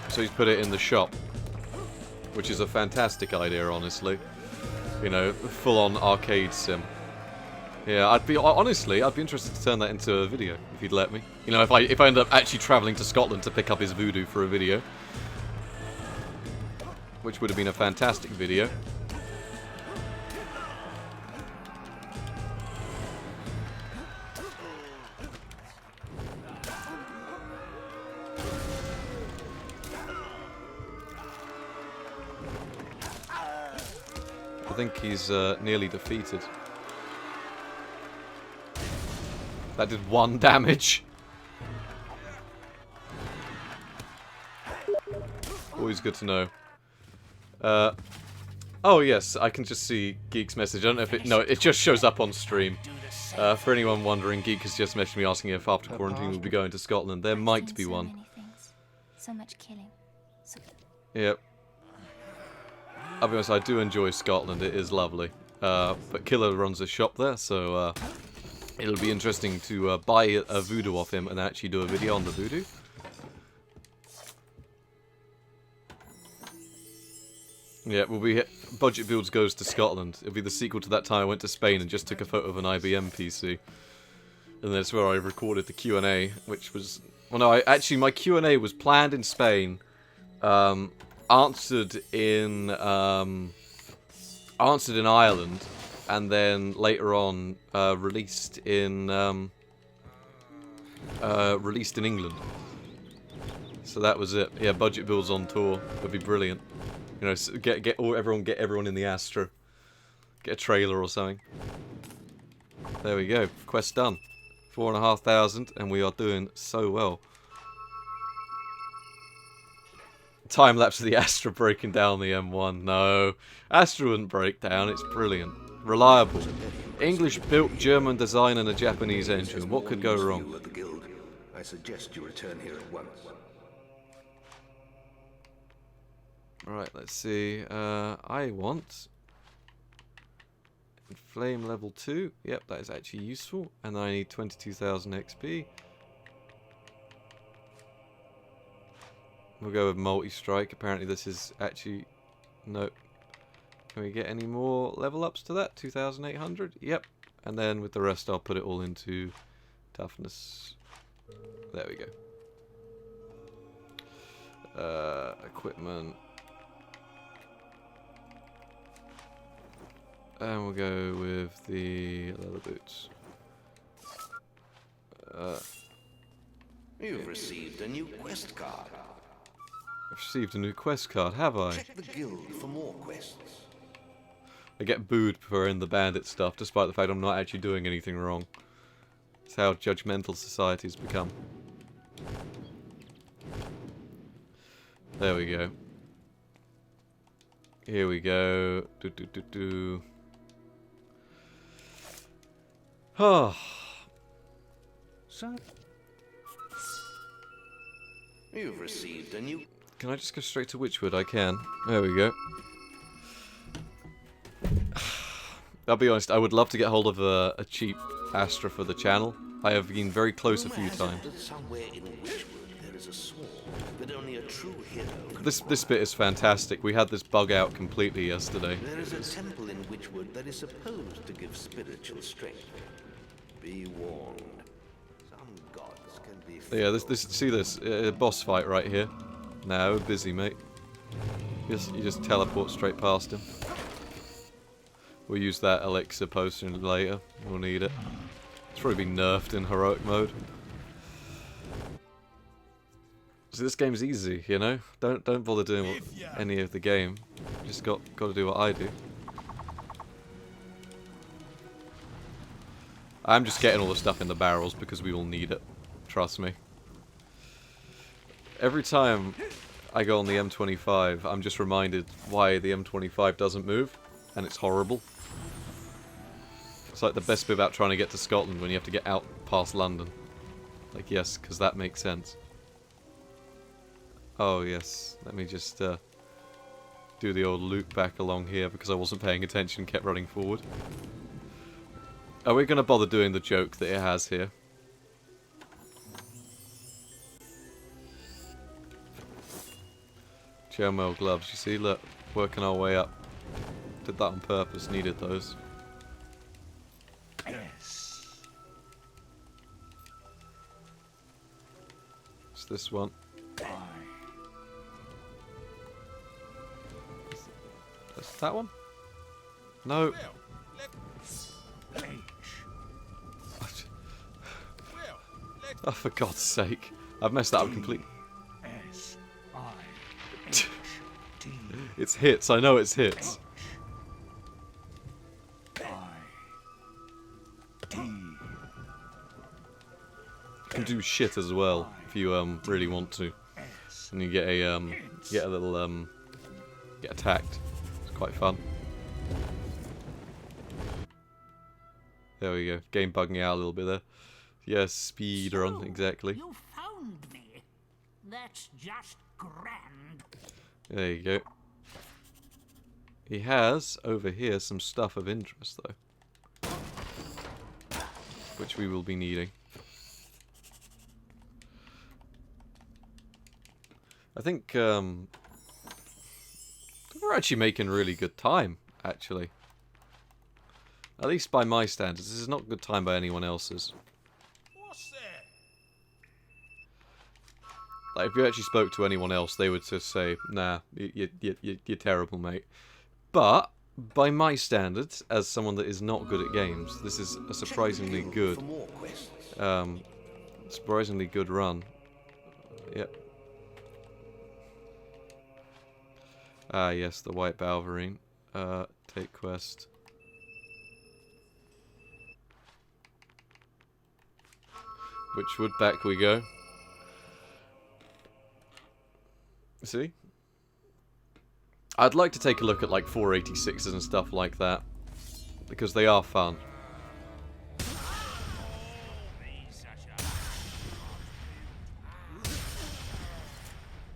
So he's put it in the shop, which is a fantastic idea, honestly. You know, full-on arcade sim. Yeah, honestly, I'd be interested to turn that into a video if you'd let me. You know, if I end up actually travelling to Scotland to pick up his voodoo for a video, which would have been a fantastic video. I think he's nearly defeated. That did 1 damage. Always good to know. Oh yes, I can just see Geek's message. I don't know if it... No, it just shows up on stream. For anyone wondering, Geek has just messaged me asking if after quarantine we'll be going to Scotland. There might be one. So much killing. Yep. I'll be honest, I do enjoy Scotland, it is lovely. But Killer runs a shop there, so it'll be interesting to buy a voodoo off him and actually do a video on the voodoo. Yeah, we'll be Budget Builds Goes to Scotland. It'll be the sequel to that time I went to Spain and just took a photo of an IBM PC. And that's where I recorded the Q&A, which was... Well, no, my Q&A was planned in Spain, answered in Ireland, and then later on released in England. So that was it. Yeah, Budget Builds on tour would be brilliant. You know, get everyone in the Astra. Get a trailer or something. There we go. Quest done. 4,500, and we are doing so well. Time lapse of the Astra breaking down the M1. No, Astra wouldn't break down. It's brilliant, reliable, English-built, German design, and a Japanese engine. What could go wrong? At the guild, I suggest you return here at once. Right, let's see. I want Flame level 2. Yep, that is actually useful. And I need 22,000 XP. We'll go with multi-strike. Apparently this is actually... No. Can we get any more level ups to that? 2,800? Yep. And then with the rest I'll put it all into toughness. There we go. Equipment. And we'll go with the leather boots. You've received a new quest card. I've received a new quest card, have I? Check the guild for more quests. I get booed for in the bandit stuff, despite the fact I'm not actually doing anything wrong. It's how judgmental societies become. There we go. Here we go. Do do do do. Oh. So, You've received a new... Can I just go straight to Witchwood? I can. There we go. I'll be honest, I would love to get hold of a cheap Astra for the channel. I have been very close a few times. Somewhere in Witchwood there is a swarm, but only a true hero. This bit is fantastic. We had this bug out completely yesterday. There is a temple in Witchwood that is supposed to give spiritual strength. Be warned. Some gods can be... Yeah, this see this boss fight right here. No, busy mate. You just teleport straight past him. We'll use that elixir potion later. We'll need it. It's probably been nerfed in heroic mode. So this game's easy, you know. Don't bother doing any of the game. You just got to do what I do. I'm just getting all the stuff in the barrels because we will need it. Trust me. Every time I go on the M25, I'm just reminded why the M25 doesn't move, and it's horrible. It's like the best bit about trying to get to Scotland when you have to get out past London. Like, yes, because that makes sense. Oh, yes. Let me just do the old loop back along here because I wasn't paying attention, kept running forward. Are we going to bother doing the joke that it has here? Chainmail gloves, you see, look, working our way up. Did that on purpose, needed those. yes. It's this one. That's that one? No. Oh, for God's sake. I've messed that up completely. It's hits, I know it's hits. You can do shit as well if you really want to. And you get a little get attacked. It's quite fun. There we go. Game bugging out a little bit there. Yes, speedrun, exactly. You found me. That's just grand. There you go. He has, over here, some stuff of interest, though. Which we will be needing. I think, we're actually making really good time, actually. At least by my standards. This is not good time by anyone else's. What's that? Like, if you actually spoke to anyone else, they would just say, nah, you're terrible, mate. But, by my standards, as someone that is not good at games, this is a surprisingly good, run. Yep. Ah, yes, the White Balverine. Take quest. Witchwood, back we go. See? I'd like to take a look at like 486s and stuff like that, because they are fun.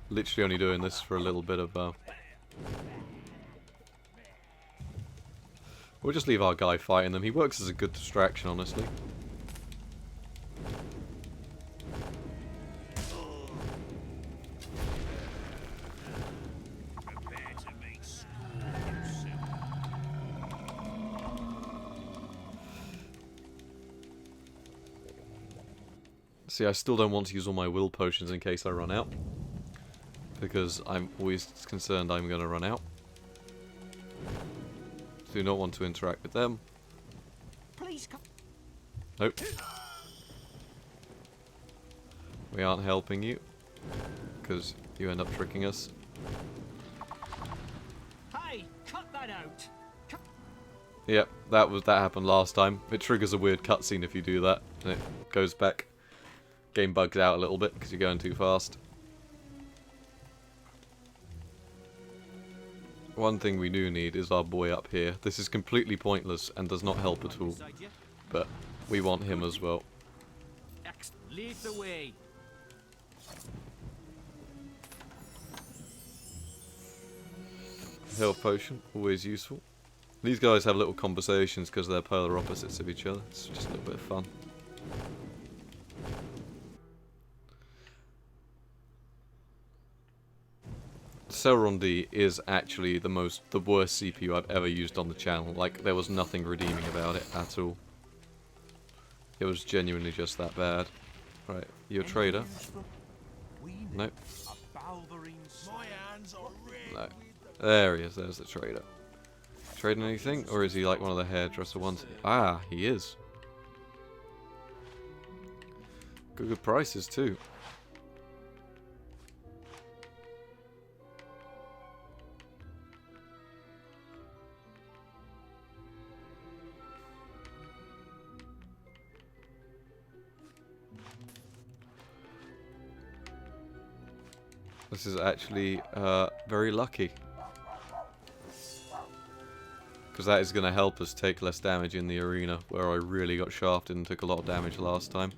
Literally only doing this for a little bit of we'll just leave our guy fighting them. He works as a good distraction, honestly. See, I still don't want to use all my will potions in case I run out. Because I'm always concerned I'm going to run out. Do not want to interact with them. Please come. Nope. We aren't helping you. Because you end up tricking us. Hey, cut that out. Yep, that happened last time. It triggers a weird cutscene if you do that. And it goes back. Game bugs out a little bit because you're going too fast. One thing we do need is our boy up here. This is completely pointless and does not help at all. But we want him as well. Lead the way. Health potion, always useful. These guys have little conversations because they're polar opposites of each other. It's just a little bit of fun. Celeron D is actually the worst CPU I've ever used on the channel. Like, there was nothing redeeming about it at all. It was genuinely just that bad. Right, you a trader? Nope. No. There he is, there's the trader. Trading anything? Or is he like one of the hairdresser ones? Ah, he is. Good prices too. This is actually very lucky. Because that is going to help us take less damage in the arena, where I really got shafted and took a lot of damage last time.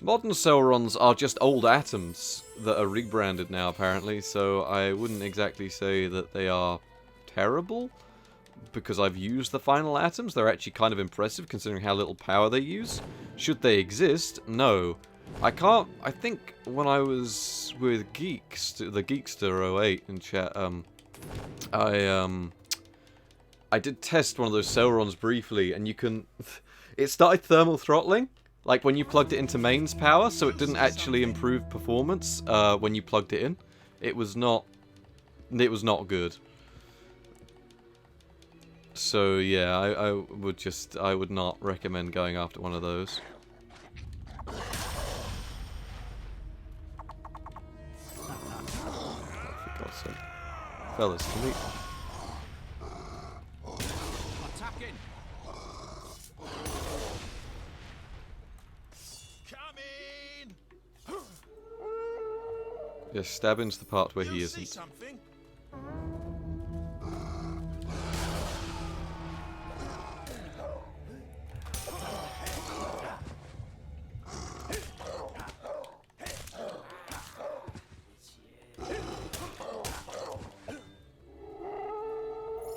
Modern Celrons are just old atoms that are rebranded now, apparently, so I wouldn't exactly say that they are terrible, because I've used the final atoms. They're actually kind of impressive, considering how little power they use. Should they exist? No. I think when I was with the Geekster 08 in chat, I did test one of those Celrons briefly, and you can... It started thermal throttling, like when you plugged it into mains power, so it didn't actually improve performance when you plugged it in. It was not good. So yeah, I would not recommend going after one of those. For God's sake. Fellas, can we... Attacking. Come in. Yeah, stab into the part where he You see isn't. something?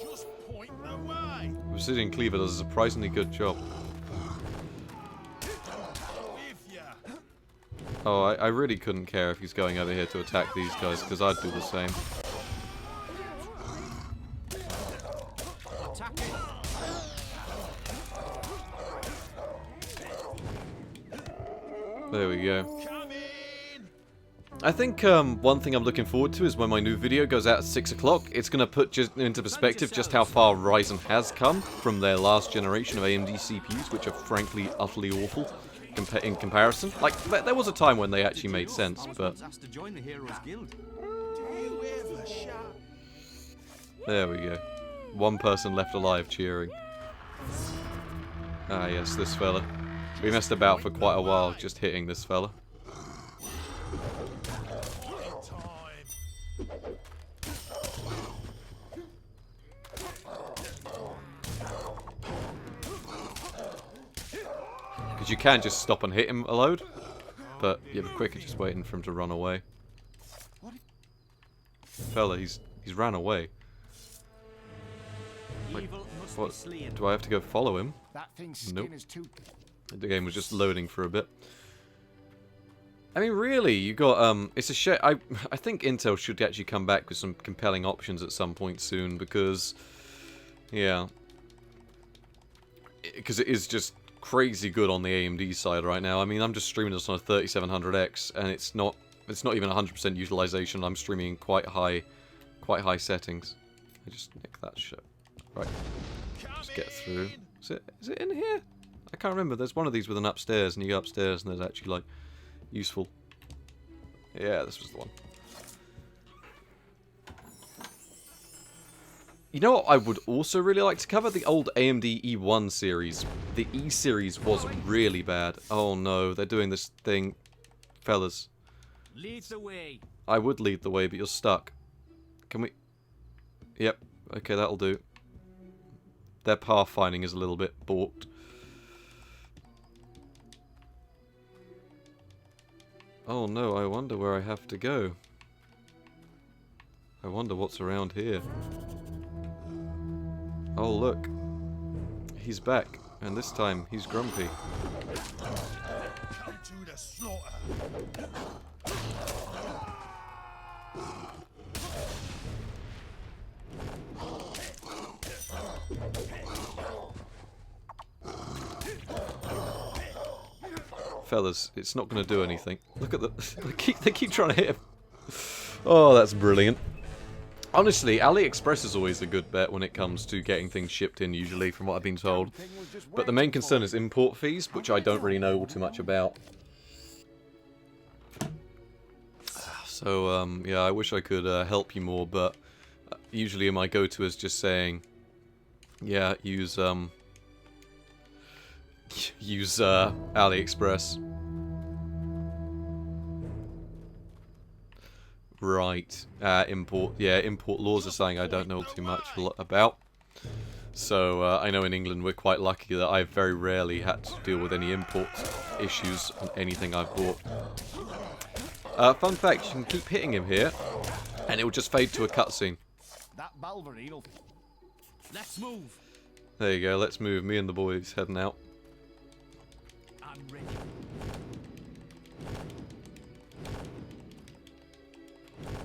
Just point the way. Obsidian Cleaver does a surprisingly good job. With ya. Oh, I really couldn't care if he's going over here to attack these guys, because I'd do the same. Attacking. There we go. Come in. I think one thing I'm looking forward to is when my new video goes out at 6 o'clock, it's going to put just into perspective just how far Ryzen has come from their last generation of AMD CPUs, which are frankly utterly awful in comparison. Like, there was a time when they actually made sense, but Asked to join the Heroes Guild. Whoever shut. there we go. One person left alive cheering. Ah yes, this fella. We messed about for quite a while just hitting this fella. Because you can just stop and hit him a load, but you're quicker just waiting for him to run away. Fella, he's ran away. Like, Evil must what? be slain. Do I have to go follow him? That thing's skin Nope. is too. The game was just loading for a bit. I mean, really, you got, it's a shame. I think Intel should actually come back with some compelling options at some point soon, because, yeah. Because it is just crazy good on the AMD side right now. I mean, I'm just streaming this on a 3700X, and it's not even 100% utilization. I'm streaming in quite high settings. I just nick that shit. Right. Just get through. Is it in here? I can't remember. There's one of these with an upstairs, and you go upstairs, and there's actually, like, useful. Yeah, this was the one. You know what I would also really like to cover? The old AMD E1 series. The E series was really bad. Oh no, they're doing this thing. Fellas. Lead the way. I would lead the way, but you're stuck. Can we... Yep. Okay, that'll do. Their pathfinding is a little bit balked. Oh no, I wonder where I have to go. I wonder what's around here. Oh look. He's back. And this time, he's grumpy. Come to the slaughter. Fellas, it's not going to do anything. Look at the... they keep trying to hit him. Oh, that's brilliant. Honestly, AliExpress is always a good bet when it comes to getting things shipped in, usually, from what I've been told. But the main concern is import fees, which I don't really know all too much about. So, yeah, I wish I could help you more, but usually my go-to is just saying, yeah, use AliExpress. Right. Import laws are something I don't know too much about. So, I know in England we're quite lucky that I've very rarely had to deal with any import issues on anything I've bought. Fun fact, you can keep hitting him here, and it will just fade to a cutscene. That Balverine'll... Let's move. There you go, let's move. Me and the boys heading out. I'm ready.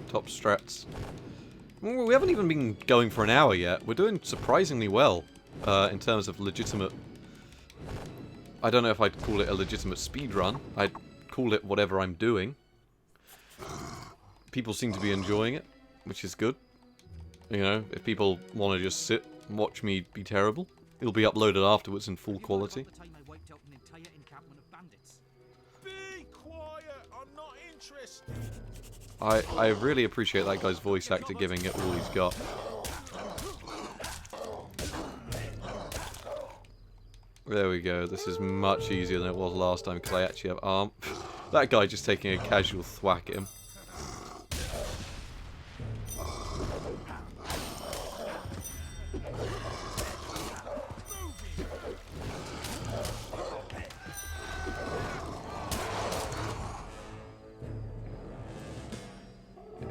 Top strats. Well, we haven't even been going for an hour yet. We're doing surprisingly well in terms of legitimate... I don't know if I'd call it a legitimate speedrun. I'd call it whatever I'm doing. People seem to be enjoying it, which is good. You know, if people want to just sit and watch me be terrible, it'll be uploaded afterwards in full quality. Be quiet, I'm not interested. I really appreciate that guy's voice actor giving it all he's got. There we go. This is much easier than it was last time because I actually have arm. That guy just taking a casual thwack at him.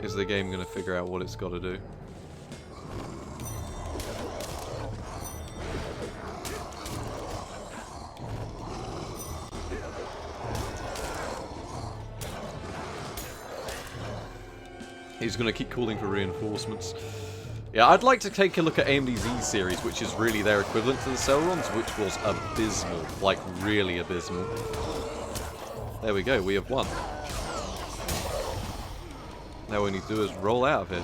Is the game going to figure out what it's got to do? He's going to keep calling for reinforcements. Yeah, I'd like to take a look at AMD's E series, which is really their equivalent to the Celeron's, which was abysmal. Like, really abysmal. There we go, we have won. Now all we need to do is roll out of here.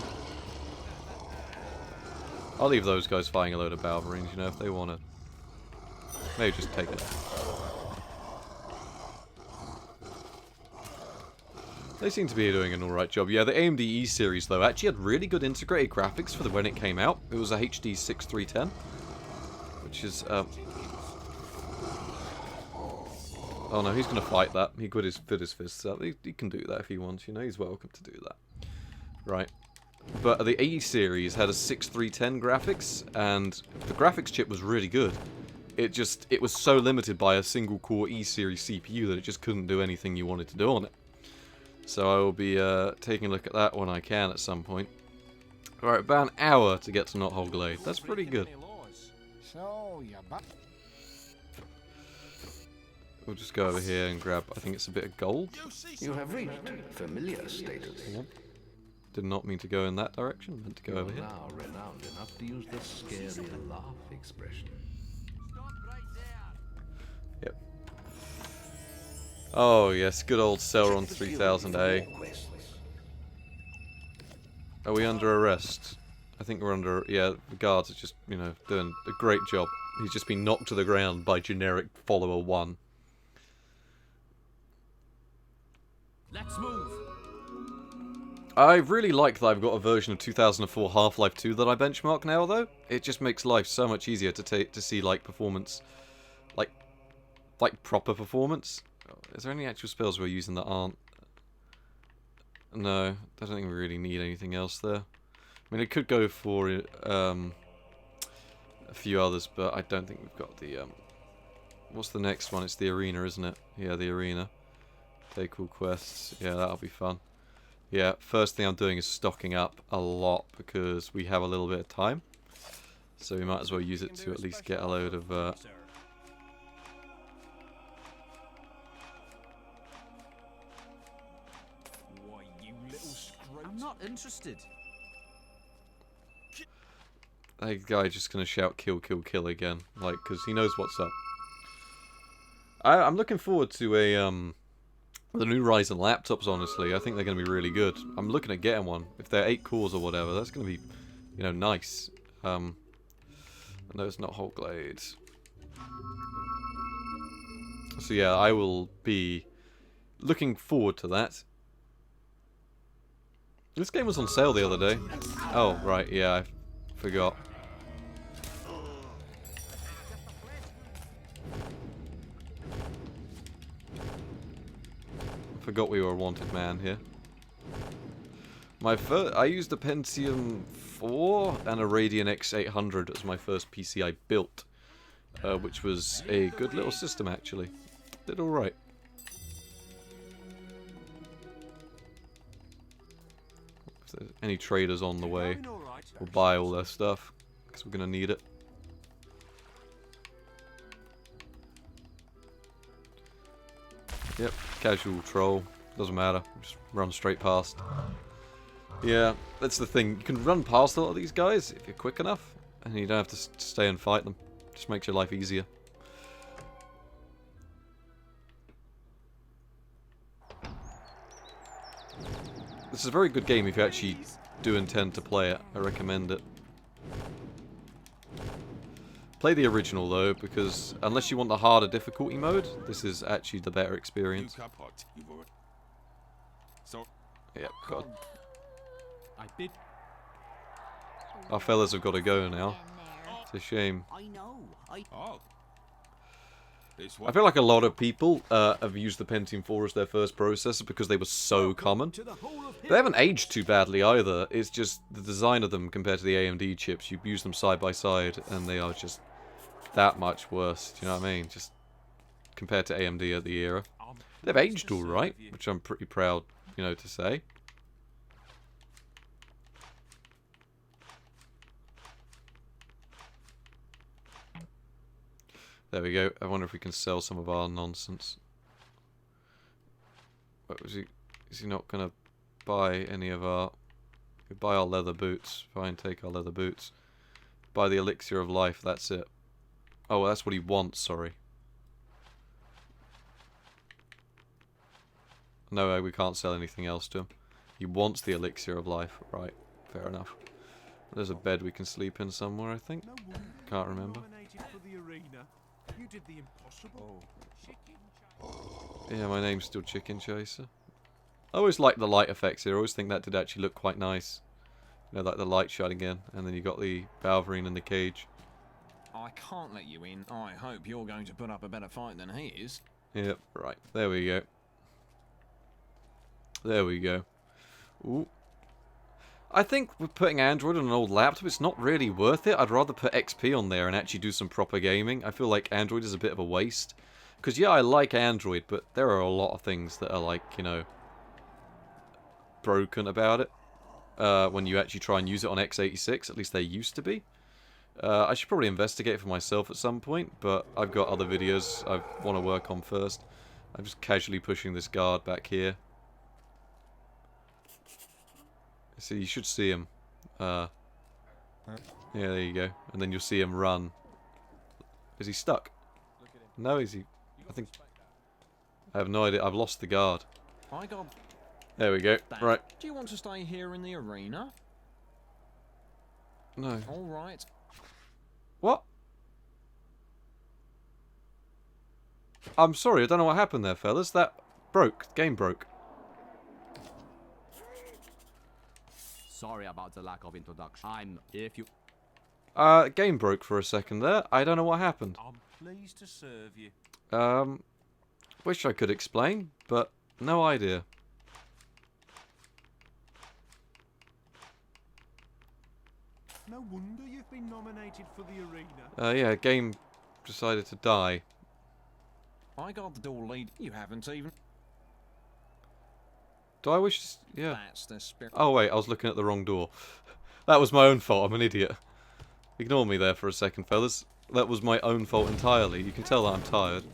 I'll leave those guys fighting a load of Balverines, you know, if they want to. Maybe just take it. They seem to be doing an alright job. Yeah, the AMD E series, though, actually had really good integrated graphics for when it came out. It was a HD 6310, which is, Oh no, he's going to fight that. He could fit his fists up. He can do that if he wants, you know, he's welcome to do that. Right. But the E series had a 6310 graphics, and the graphics chip was really good. It was so limited by a single core E series CPU that it just couldn't do anything you wanted to do on it. So I will be taking a look at that when I can at some point. Alright, about an hour to get to Knothole Glade. That's pretty good. So, you We'll just go over here and grab, I think it's a bit of gold. You have reached familiar status. Hang on. Did not mean to go in that direction, meant to go over here. Now renowned enough to use the scary laugh expression. Yep. Oh yes, good old Celeron 3000A. Are we under arrest? I think we're under... Yeah, the guards are just, you know, doing a great job. He's just been knocked to the ground by generic follower 1. Let's move. I really like that I've got a version of 2004 Half-Life 2 that I benchmark now, though. It just makes life so much easier to see, like, performance. Like proper performance. Is there any actual spells we're using that aren't? No, I don't think we really need anything else there. I mean, it could go for a few others, but I don't think we've got the... what's the next one? It's the arena, isn't it? Yeah, the arena. Take all quests. Yeah, that'll be fun. Yeah, first thing I'm doing is stocking up a lot because we have a little bit of time. So we might as well use it to at least get a load of... Why, you little scroat. I'm not interested. That guy just gonna shout kill, kill, kill again. Like, because he knows what's up. I'm looking forward to the new Ryzen laptops, honestly. I think they're going to be really good. I'm looking at getting one. If they're 8 cores or whatever, that's going to be, you know, nice. No, it's not whole glade. So yeah, I will be looking forward to that. This game was on sale the other day. Oh, right, yeah, I forgot. Forgot we were a wanted man here. I used a Pentium 4 and a Radeon X800 as my first PC I built, which was a good little system actually. Did all right. If there's any traders on the way, we'll buy all their stuff because we're gonna need it. Yep, casual troll. Doesn't matter. Just run straight past. Yeah, that's the thing. You can run past a lot of these guys if you're quick enough, and you don't have to stay and fight them. Just makes your life easier. This is a very good game if you actually do intend to play it. I recommend it. Play the original though, because unless you want the harder difficulty mode, this is actually the better experience. Yep, God. Our fellas have got to go now. It's a shame. I feel like a lot of people have used the Pentium 4 as their first processor because they were so common. They haven't aged too badly either. It's just the design of them compared to the AMD chips. You use them side by side and they are just that much worse. Do you know what I mean? Just compared to AMD at the era. They've aged alright, which I'm pretty proud, you know, to say. There we go. I wonder if we can sell some of our nonsense. What was he? Is he not going to buy any of our... Buy our leather boots. Fine, take our leather boots. Buy the elixir of life, that's it. Oh, well, that's what he wants, sorry. No, we can't sell anything else to him. He wants the elixir of life. Right, fair enough. There's a bed we can sleep in somewhere, I think. Can't remember. You did the impossible. Yeah, my name's still Chicken Chaser. I always like the light effects here. I always think that did actually look quite nice. You know, like the light shutting in, and then you got the Balverine in the cage. I can't let you in. I hope you're going to put up a better fight than he is. Yep, right. There we go. There we go. Ooh. I think with putting Android on an old laptop, it's not really worth it. I'd rather put XP on there and actually do some proper gaming. I feel like Android is a bit of a waste. Because, yeah, I like Android, but there are a lot of things that are, like, you know, broken about it. When you actually try and use it on x86, at least they used to be. I should probably investigate for myself at some point, but I've got other videos I want to work on first. I'm just casually pushing this guard back here. So you should see him. Yeah, there you go. And then you'll see him run. Is he stuck? No, is he? I think... I have no idea. I've lost the guard. I got... There we go. that. Right. Do you want to stay here in the arena? No. All right. What? I'm sorry, I don't know what happened there, fellas. That broke. The game broke. Sorry about the lack of introduction. Game broke for a second there. I don't know what happened. I'm pleased to serve you. Wish I could explain, but no idea. No wonder you've been nominated for the arena. Yeah, game decided to die. I got the door lead. You haven't even. Do I wish... Yeah. That's the spirit. Oh wait, I was looking at the wrong door. That was my own fault, I'm an idiot. Ignore me there for a second, fellas. That was my own fault entirely. You can tell that I'm tired.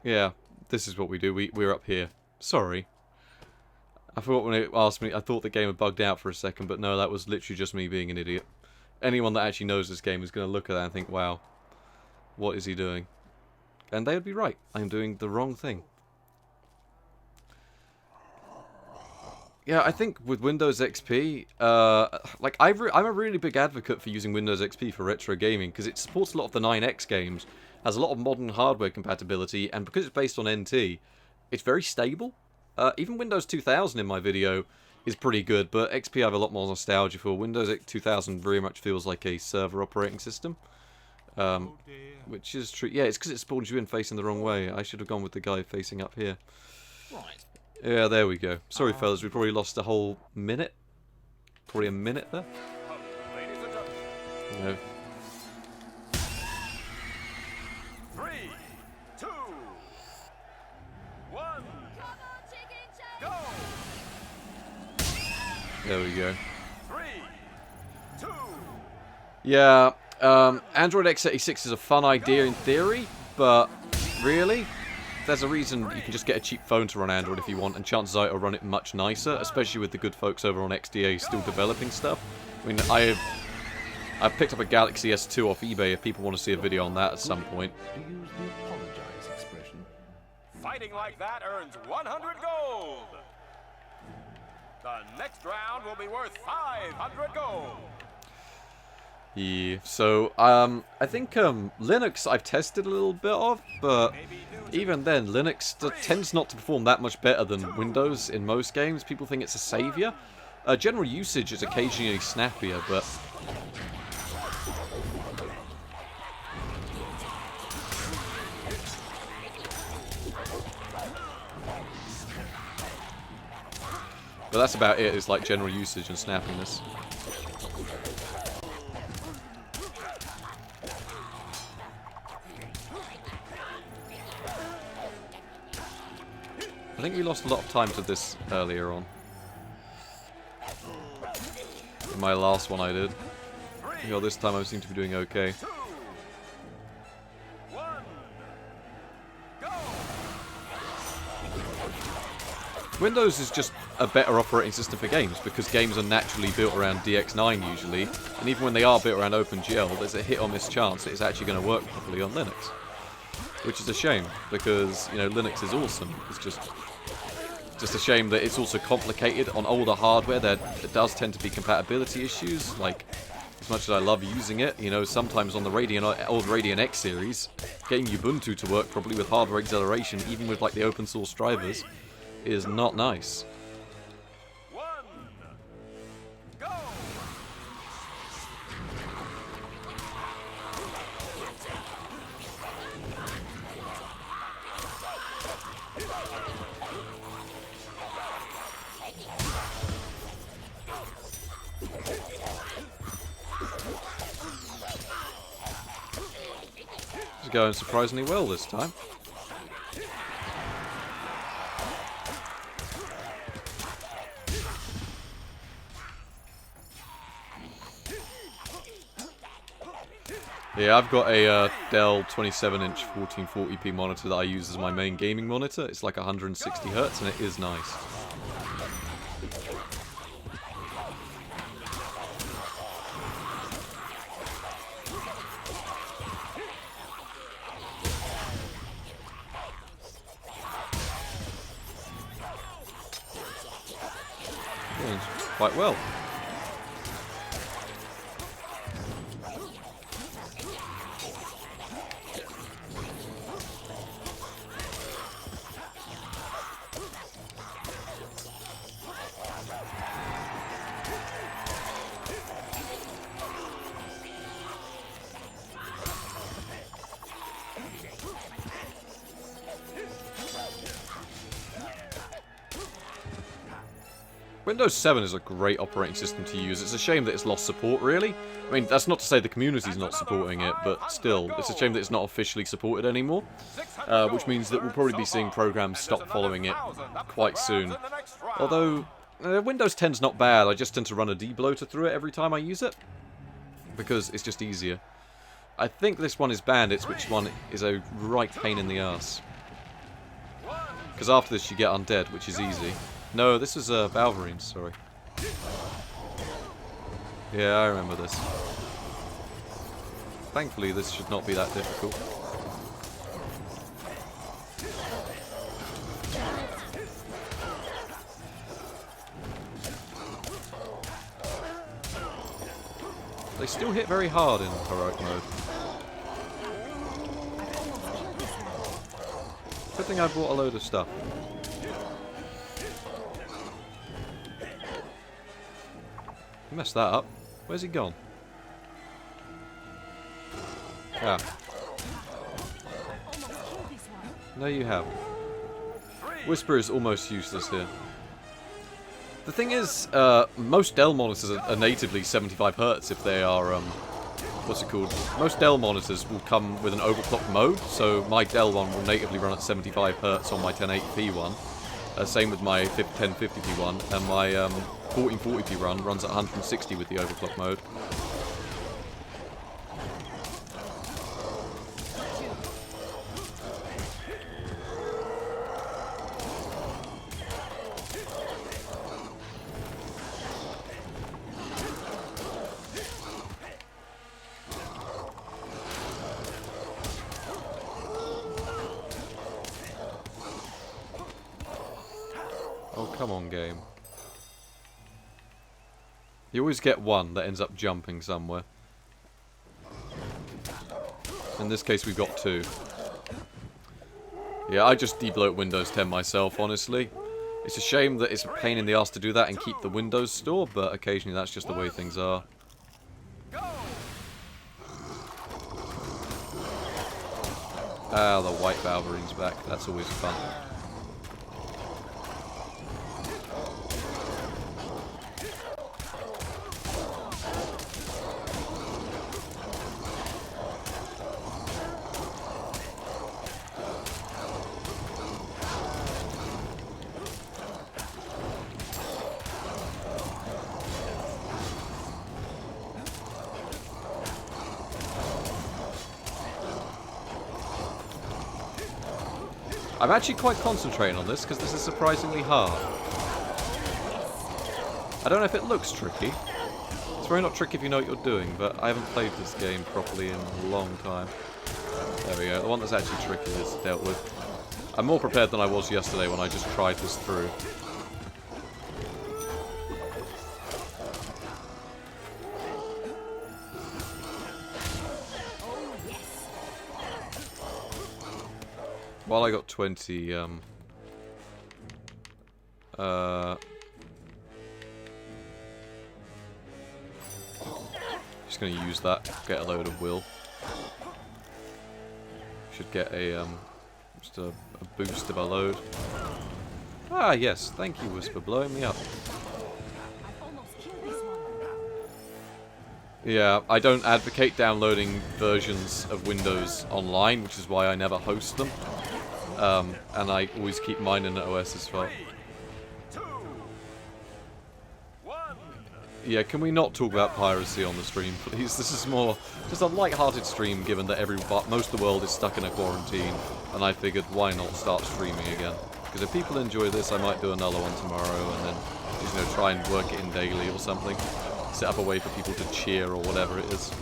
Yeah, this is what we do. We're up here. Sorry. I forgot when it asked me, I thought the game had bugged out for a second, but no, that was literally just me being an idiot. Anyone that actually knows this game is going to look at that and think, wow, what is he doing? And they would be right. I'm doing the wrong thing. Yeah, I think with Windows XP, like I'm a really big advocate for using Windows XP for retro gaming because it supports a lot of the 9X games, has a lot of modern hardware compatibility, and because it's based on NT, it's very stable. Even Windows 2000 in my video is pretty good, but XP I have a lot more nostalgia for. Windows 2000 very much feels like a server operating system, which is true. Yeah, it's because it spawns you in facing the wrong way. I should have gone with the guy facing up here. Right. Yeah, there we go. Sorry, fellas, we probably lost a whole minute. Probably a minute there. No. 3, 2, 1. Go! There we go. 3, 2. Yeah, Android x86 is a fun idea in theory, but really? There's a reason you can just get a cheap phone to run Android if you want, and chances are it'll run it much nicer, especially with the good folks over on XDA still developing stuff. I mean, I've picked up a Galaxy S2 off eBay if people want to see a video on that at some point. Use the apologize expression. Fighting like that earns 100 gold. The next round will be worth 500 gold. Yeah, so, I think, Linux I've tested a little bit of, but even then, Linux tends not to perform that much better than Windows in most games. People think it's a savior. General usage is occasionally snappier, but... But that's about it, it's like general usage and snappiness. I think we lost a lot of time to this earlier on. In my last one I did. You know, this time I seem to be doing okay. 2, 1, go! Windows is just a better operating system for games because games are naturally built around DX9 usually, and even when they are built around OpenGL, there's a hit or miss chance that it's actually going to work properly on Linux. Which is a shame, because, you know, Linux is awesome. It's just a shame that it's also complicated on older hardware. There does tend to be compatibility issues, like, as much as I love using it, you know, sometimes on the old Radeon X series, getting Ubuntu to work properly with hardware acceleration, even with, like, the open source drivers, is not nice. 1, go! It's going surprisingly well this time. Yeah, I've got a Dell 27-inch 1440p monitor that I use as my main gaming monitor. It's like 160 Hz and it is nice. Doing quite well. Windows 7 is a great operating system to use. It's a shame that it's lost support, really. I mean, that's not to say the community's not supporting it, but still, it's a shame that it's not officially supported anymore. Which means that we'll probably be seeing programs stop following it quite soon. Although, Windows 10's not bad, I just tend to run a debloater through it every time I use it. Because it's just easier. I think this one is Bandits, which one is a right pain in the ass. Because after this you get Undead, which is easy. No, this is Valverines, sorry. Yeah, I remember this. Thankfully, this should not be that difficult. They still hit very hard in heroic mode. Good thing I bought a load of stuff. Messed that up. Where's he gone? Ah. No, you have. Whisper is almost useless here. The thing is, most Dell monitors are natively 75 Hz if they are, what's it called? Most Dell monitors will come with an overclock mode, so my Dell one will natively run at 75 Hz on my 1080p one. Same with my 1050p one, and my 1440p run runs at 160 with the overclock mode. Oh, come on, game. You always get one that ends up jumping somewhere. In this case, we've got two. Yeah, I just debloat Windows 10 myself, honestly. It's a shame that it's a pain in the ass to do that and keep the Windows store, but occasionally that's just the way things are. Ah, the white Valverine's back. That's always fun. I'm actually quite concentrating on this because this is surprisingly hard. I don't know if it looks tricky. It's very not tricky if you know what you're doing, but I haven't played this game properly in a long time. There we go. The one that's actually tricky is dealt with. I'm more prepared than I was yesterday when I just tried this through. While I got 20, just gonna use that, get a load of will. Should get a, just a boost of a load. Ah, yes, thank you, Wisp, for blowing me up. Yeah, I don't advocate downloading versions of Windows online, which is why I never host them. And I always keep mine in the OS as well. Yeah, can we not talk about piracy on the stream, please? This is more just a light-hearted stream, given that most of the world is stuck in a quarantine, and I figured why not start streaming again? Because if people enjoy this, I might do another one tomorrow, and then just, you know, try and work it in daily or something. Set up a way for people to cheer or whatever it is.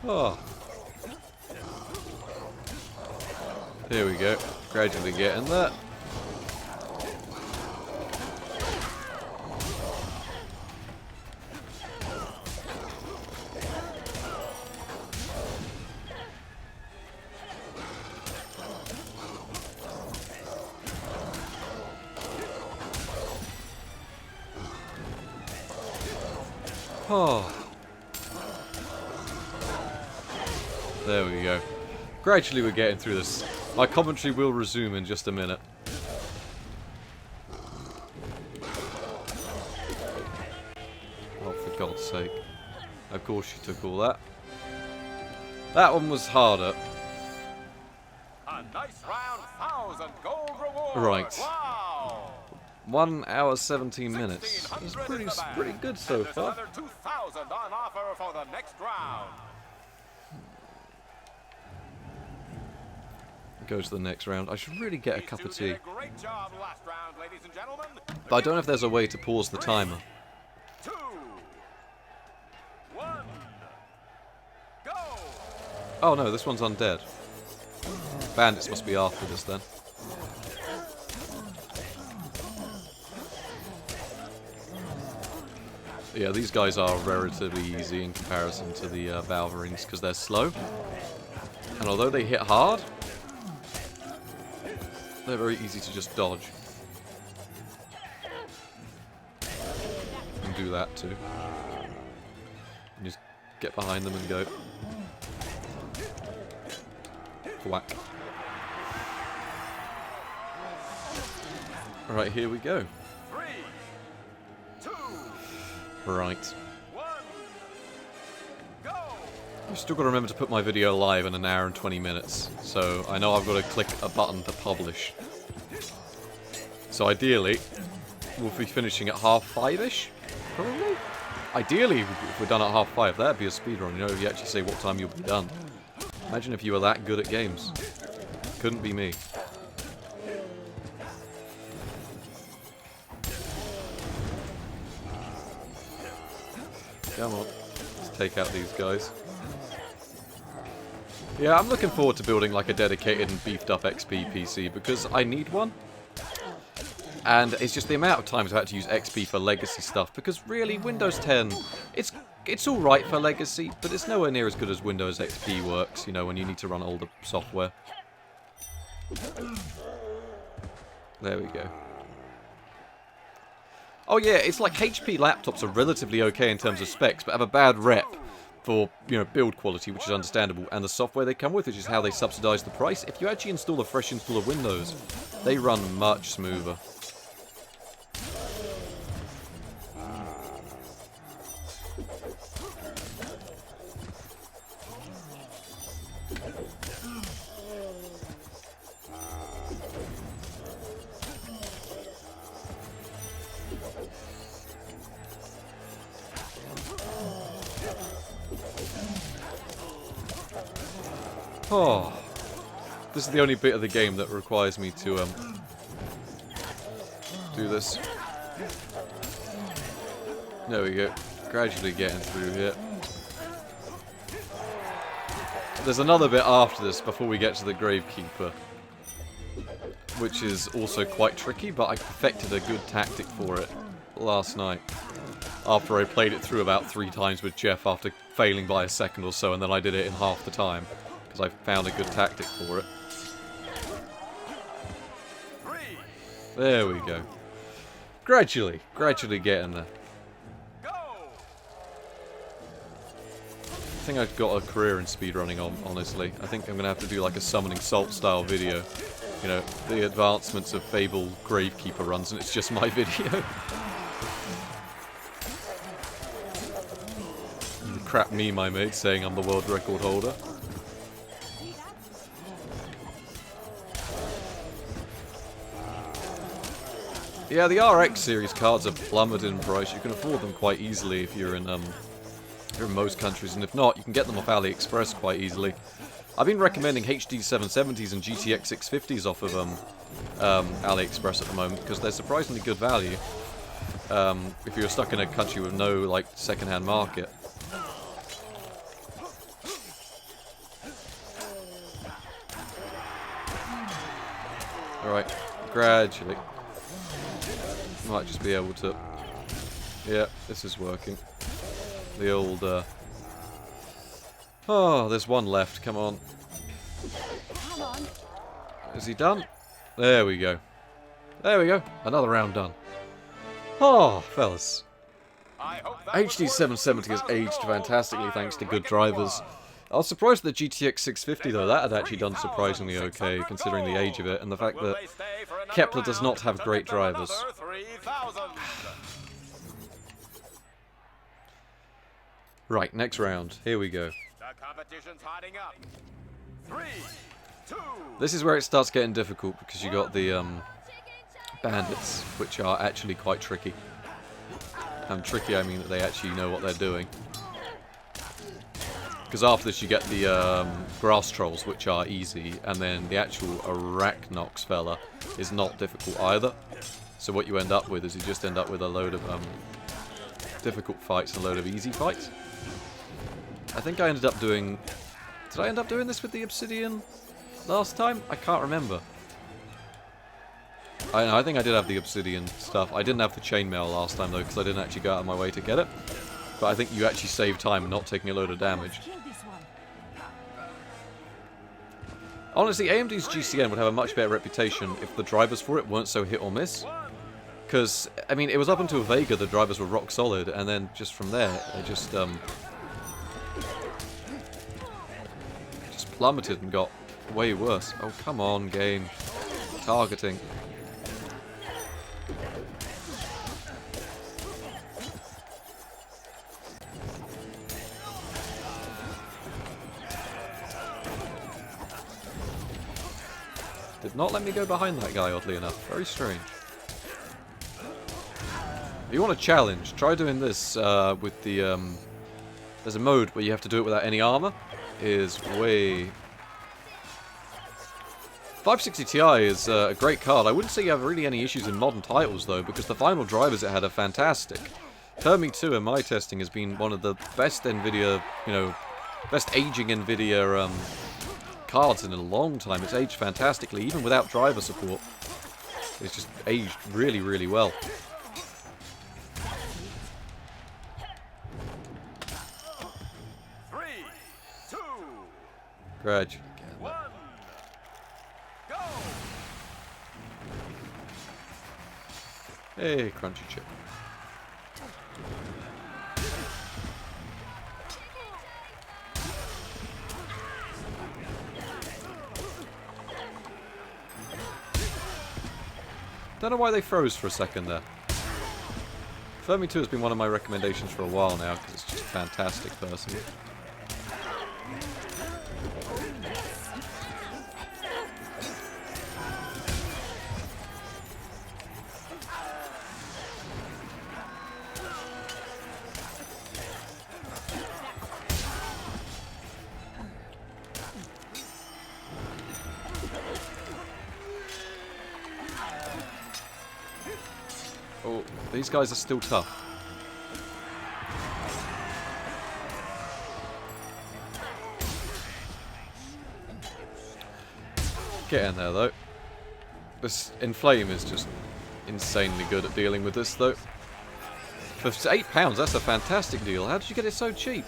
Oh. There we go. Gradually getting there. Oh. There we go. Gradually we're getting through this. My commentary will resume in just a minute. Oh, for God's sake. Of course you took all that. That one was harder. A nice round 1,000 gold reward. Right. Wow. 1 hour 17 minutes. That's pretty good so There's far. another 2,000 on offer for the next round. Go to the next round. I should really get a cup of tea. Did a great job last round, ladies and gentlemen. But I don't know if there's a way to pause the timer. 2, 1, go! Oh no, this one's undead. Bandits must be after this then. Yeah, these guys are relatively easy in comparison to the Balverines because they're slow. And although they hit hard, they're very easy to just dodge. And do that too. And just get behind them and go. Whack. Right, here we go. 3, 2, Right. 1, go! I've still got to remember to put my video live in 1 hour and 20 minutes. So I know I've got to click a button to publish. So ideally, we'll be finishing at 5:30-ish, probably? Ideally, if we're done at 5:30, that'd be a speedrun, you know, if you actually say what time you'll be done. Imagine if you were that good at games. Couldn't be me. Come on, let's take out these guys. Yeah, I'm looking forward to building like a dedicated and beefed up XP PC because I need one. And it's just the amount of times I've had to use XP for legacy stuff because really Windows 10, it's alright for legacy, but it's nowhere near as good as Windows XP works, you know, when you need to run older software. There we go. Oh yeah, it's like HP laptops are relatively okay in terms of specs, but have a bad rep for, you know, build quality, which is understandable, and the software they come with, which is how they subsidize the price. If you actually install a fresh install of Windows, they run much smoother. Oh, this is the only bit of the game that requires me to do this. There we go. Gradually getting through here. There's another bit after this before we get to the GraveKeeper, which is also quite tricky, but I perfected a good tactic for it last night. After I played it through about 3 times with Jeff after failing by a second or so, and then I did it in half the time. I found a good tactic for it. There we go. Gradually getting there. I think I've got a career in speedrunning, honestly. I think I'm going to have to do like a Summoning Salt style video. You know, the advancements of Fable GraveKeeper runs, and it's just my video. The crap meme I made saying I'm the world record holder. Yeah, the RX series cards are plummeted in price. You can afford them quite easily if you're in most countries, and if not, you can get them off AliExpress quite easily. I've been recommending HD 770s and GTX 650s off of AliExpress at the moment because they're surprisingly good value. If you're stuck in a country with no like second-hand market. Alright, gradually. Might just be able to... Yeah, this is working. The old, Oh, there's one left, come on. Come on. Is he done? There we go. There we go, another round done. Oh, fellas. HD 770 has aged fantastically thanks to good drivers. I was surprised that GTX 650 though, that had actually done surprisingly okay considering the age of it and the fact that Kepler does not have great drivers. Right, next round. Here we go. This is where it starts getting difficult because you got the bandits, which are actually quite tricky. And tricky, I mean that they actually know what they're doing. Because after this you get the grass trolls, which are easy, and then the actual Arachnox fella is not difficult either. So what you end up with is you just end up with a load of difficult fights and a load of easy fights. I think I ended up doing... Did I end up doing this with the obsidian last time? I can't remember. I think I did have the obsidian stuff. I didn't have the chainmail last time though, because I didn't actually go out of my way to get it. But I think you actually save time not taking a load of damage. Honestly, AMD's GCN would have a much better reputation if the drivers for it weren't so hit or miss. Because, I mean, it was up until Vega the drivers were rock solid, and then just from there, they just plummeted and got way worse. Oh, come on, game. Targeting. Did not let me go behind that guy, oddly enough. Very strange. If you want a challenge, try doing this with the... there's a mode where you have to do it without any armor. Is way... 560 Ti is a great card. I wouldn't say you have really any issues in modern titles, though, because the final drivers it had are fantastic. Hermie 2 in my testing has been one of the best NVIDIA, you know, best aging NVIDIA cards in a long time. It's aged fantastically, even without driver support. It's just aged really, really well. Gradually. Hey, crunchy chip. Don't know why they froze for a second there. Fermi 2 has been one of my recommendations for a while now because it's just fantastic personally. Oh, these guys are still tough. Get in there, though. This Inflame is just insanely good at dealing with this, though. For £8, that's a fantastic deal. How did you get it so cheap?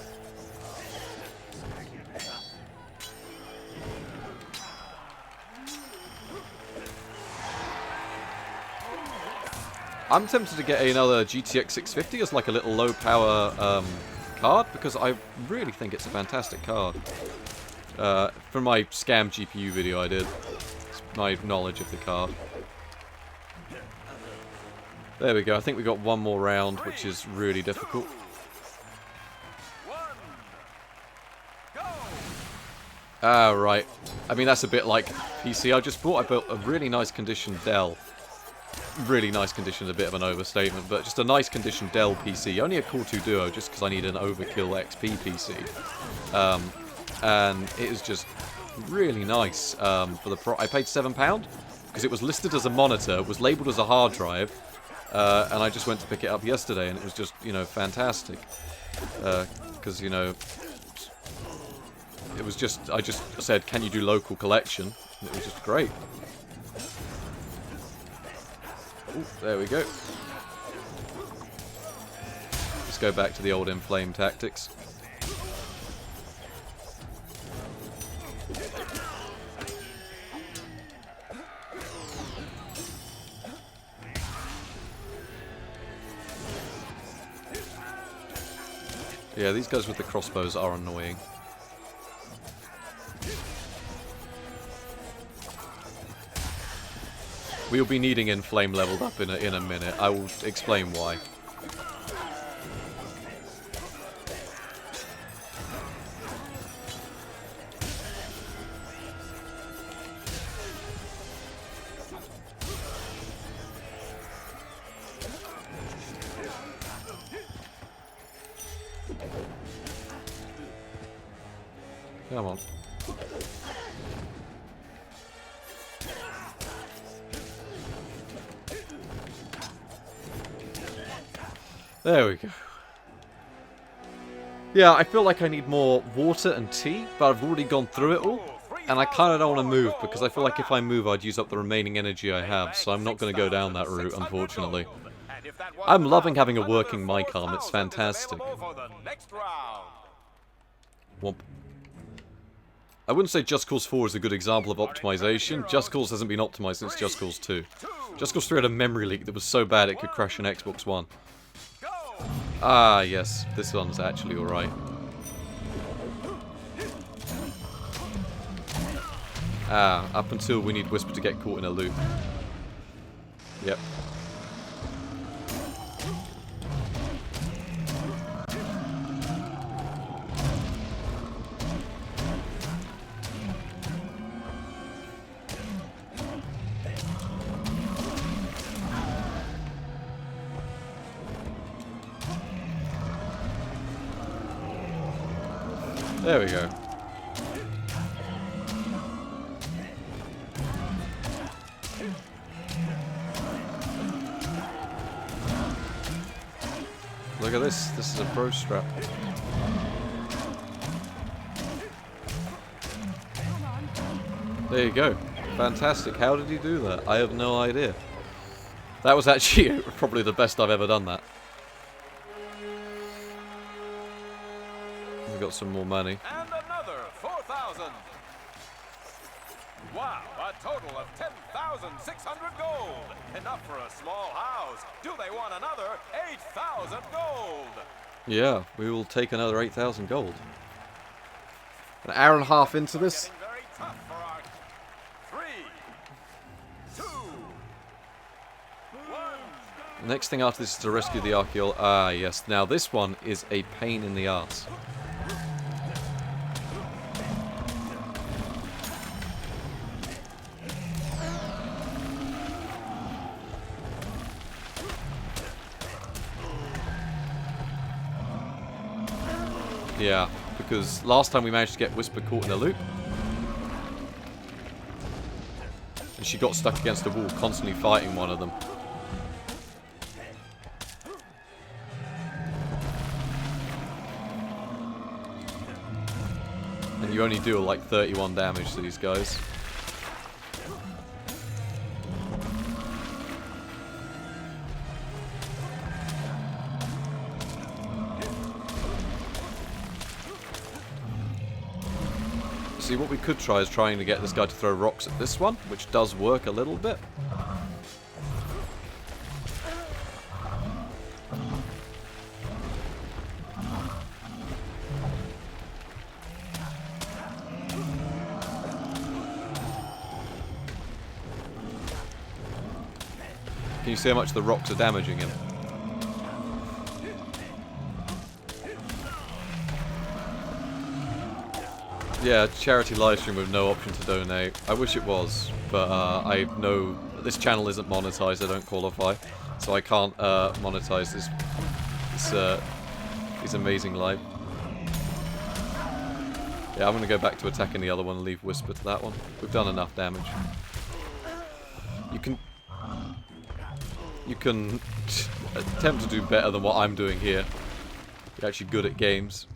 I'm tempted to get another GTX 650 as like a little low power card because I really think it's a fantastic card. For my scam GPU video I did, it's my knowledge of the card. There we go, I think we got one more round which is really difficult. Ah, right. I mean that's a bit like PC I just bought. I built a really nice condition Dell. Really nice condition is a bit of an overstatement, but just a nice condition Dell PC. Only a Core 2 Duo, just because I need an overkill XP PC. And it is just really nice for the I paid £7 because it was listed as a monitor, was labelled as a hard drive, and I just went to pick it up yesterday, and it was just, you know, fantastic. Because, you know, it was just, I just said, can you do local collection? And it was just great. Ooh, there we go. Let's go back to the old inflame tactics. Yeah, these guys with the crossbows are annoying. We'll be needing inflame leveled up in a minute. I will explain why. Come on. There we go. Yeah, I feel like I need more water and tea, but I've already gone through it all. And I kind of don't want to move, because I feel like if I move, I'd use up the remaining energy I have, so I'm not going to go down that route, unfortunately. I'm loving having a working mic arm, it's fantastic. Womp. I wouldn't say Just Cause 4 is a good example of optimization. Just Cause hasn't been optimized since Just Cause 2. Just Cause 3 had a memory leak that was so bad it could crash an Xbox One. Ah, yes, this one's actually alright. Ah, up until we need Whisper to get caught in a loop. Yep. There we go. Look at this. This is a pro strap. There you go. Fantastic. How did he do that? I have no idea. That was actually probably the best I've ever done that. We've got some more money. And another 4,000. Wow, a total of 10,600 gold. Enough for a small house. Do they want another 8,000 gold? Yeah, we will take another 8,000 gold. An hour and a half into this. Very tough for our 3, 2, 1. Next thing after this is to rescue the archaeologist. Ah, yes. Now this one is a pain in the arse. Yeah, because last time we managed to get Whisper caught in a loop. And she got stuck against the wall, constantly fighting one of them. And you only deal like 31 damage to these guys. See, what we could try is trying to get this guy to throw rocks at this one, which does work a little bit. Can you see how much the rocks are damaging him? Yeah, charity livestream with no option to donate. I wish it was, but I know this channel isn't monetized. I don't qualify, so I can't monetize these amazing live. Yeah, I'm gonna go back to attacking the other one and leave Whisper to that one. We've done enough damage. You can attempt to do better than what I'm doing here. You're actually good at games.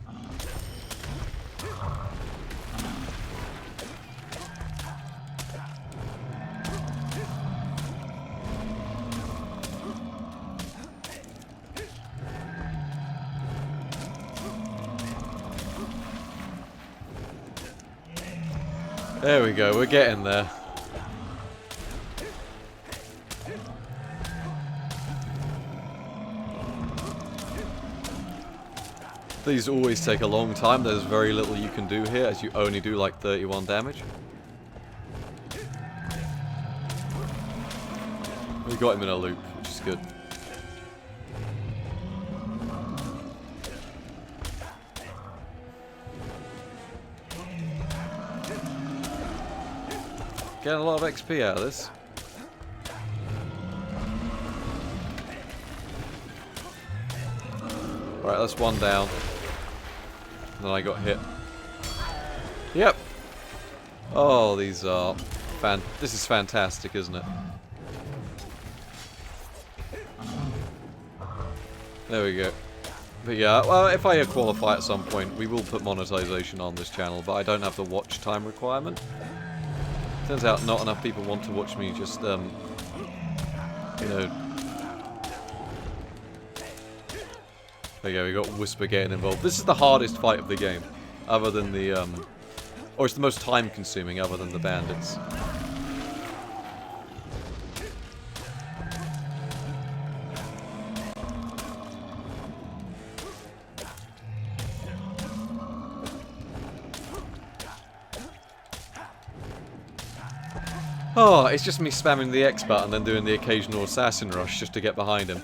There we go, we're getting there. These always take a long time. There's very little you can do here, as you only do like 31 damage. We got him in a loop, which is good. Getting a lot of XP out of this. Right, that's one down. And then I got hit. Yep. Oh, these are this is fantastic, isn't it? There we go. But yeah, well, if I qualify at some point, we will put monetization on this channel, but I don't have the watch time requirement. Turns out not enough people want to watch me just, you know... There you go, we got Whisper getting involved. This is the hardest fight of the game, other than the, or it's the most time-consuming, other than the bandits. Oh, it's just me spamming the X button and then doing the occasional assassin rush just to get behind him.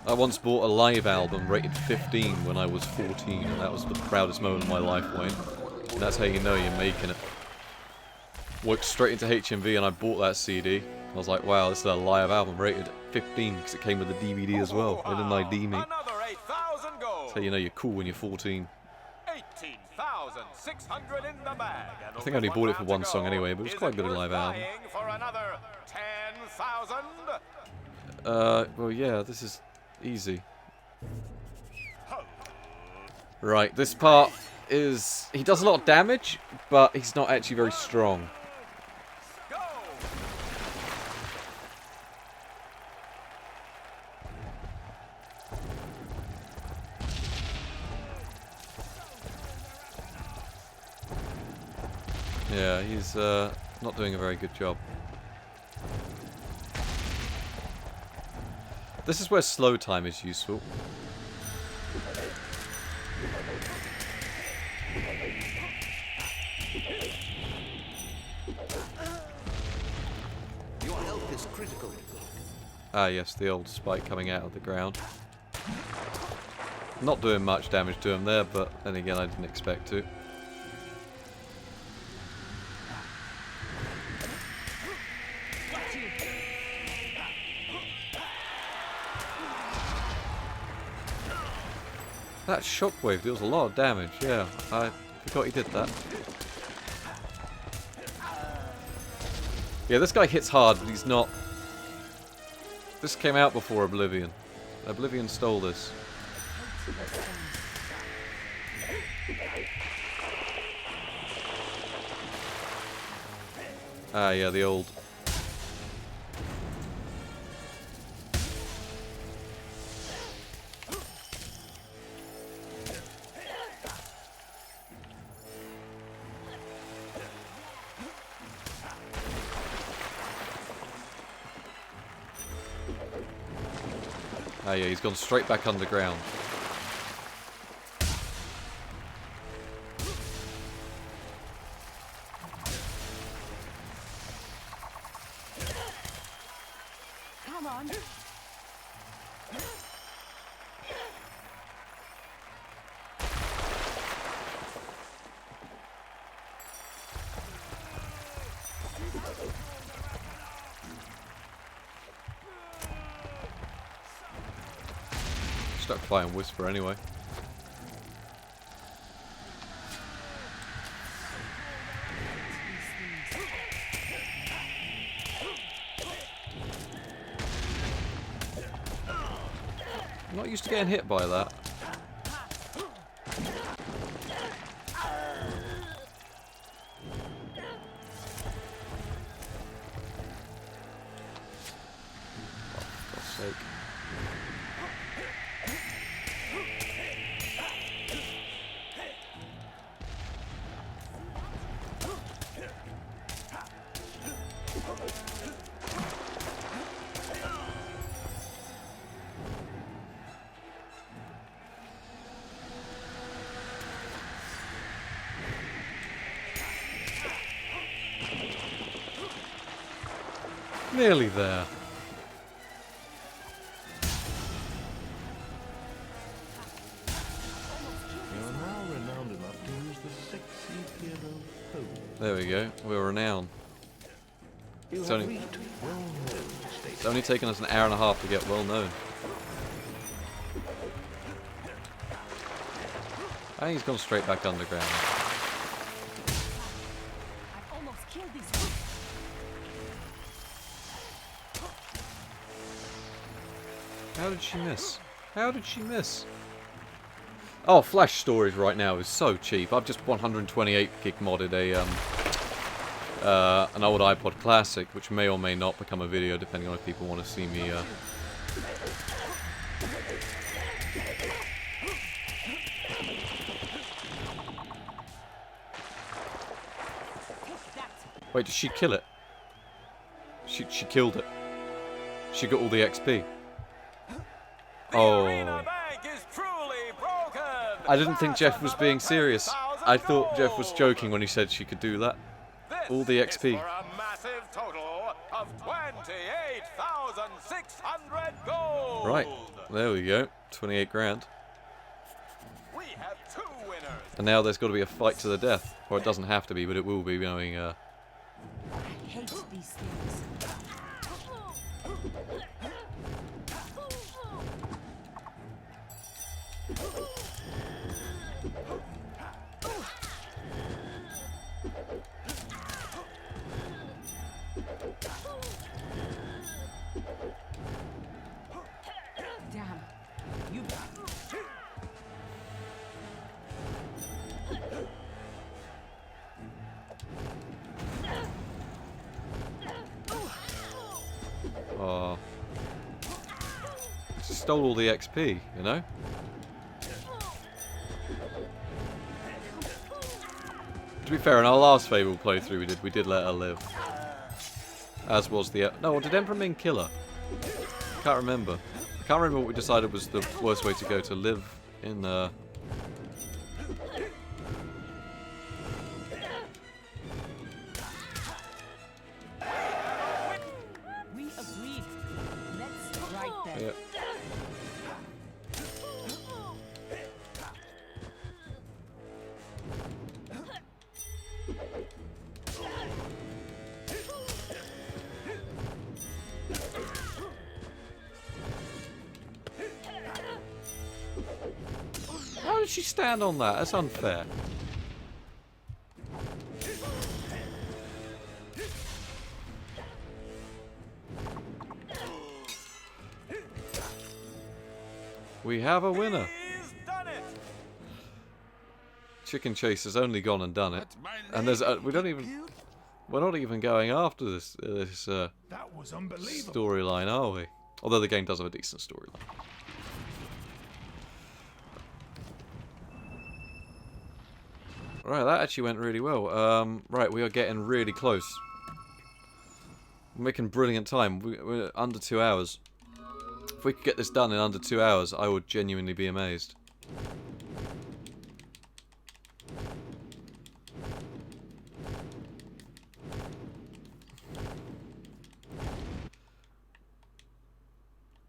I once bought a live album rated 15 when I was 14, and that was the proudest moment of my life, Wayne. And that's how you know you're making it. Walked straight into HMV and I bought that CD. I was like, wow, this is a live album rated 15 because it came with a DVD as well. They didn't ID me. That's how you know you're cool when you're 14. 18,600 in the bag. I think I only bought it for one song anyway, but it was quite a good live album. For another 10,000. Well, yeah, this is easy. Right, this part is... He does a lot of damage, but he's not actually very strong. Yeah, he's not doing a very good job. This is where slow time is useful. Your health is critical. Ah yes, the old spike coming out of the ground. Not doing much damage to him there, but then again I didn't expect to. That shockwave deals a lot of damage, yeah. I forgot he did that. Yeah, this guy hits hard, but he's not... This came out before Oblivion. Oblivion stole this. Ah, yeah, the old... Ah, yeah, he's gone straight back underground. Come on. Stuck fighting Whisper anyway. I'm not used to getting hit by that. For God's sake. Nearly there. You are now renowned enough to use the sexy hero pose. There we go. We're renowned. You It's have only, reached well-known status. it's only taken us an hour and a half to get well known. I think he's gone straight back underground. I've almost killed these wolves. How did she miss? How did she miss? Oh, flash storage right now is so cheap. I've just 128 gig modded an old iPod Classic, which may or may not become a video depending on if people want to see me. Wait, did she kill it? She killed it. She got all the XP. Oh. I didn't think Jeff was being serious. I thought Jeff was joking when he said she could do that. All the XP. For a massive total of 28,600 gold. Right, there we go. 28 grand. We have 2 winners. And now there's got to be a fight to the death. Or it doesn't have to be, but it will be, knowing I hate these things. Damn. You Oh. She stole all the XP, you know? To be fair, in our last Fable playthrough we did let her live. As was the... No, did Emperor Ming kill her? Can't remember. I can't remember what we decided was the worst way to go, to live in... We agreed. Let's write that. Yeah. How did she stand on that? That's unfair. We have a winner. Chicken Chase has only gone and done it, and there's we're not even going after this storyline, are we? Although the game does have a decent storyline. Right, that actually went really well. Right, we are getting really close. We're making brilliant time. We're under 2 hours. If we could get this done in under 2 hours, I would genuinely be amazed.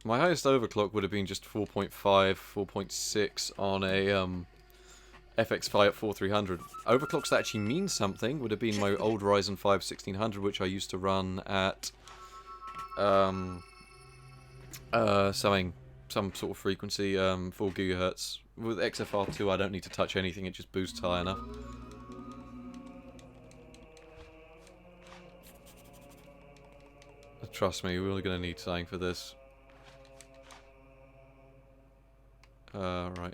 My highest overclock would have been just 4.5, 4.6 on a FX5 at 4300. Overclocks that actually mean something would have been my old Ryzen 5 1600, which I used to run at some sort of frequency, 4 GHz. With XFR2, I don't need to touch anything; it just boosts high enough. Trust me, we're really going to need something for this. Right.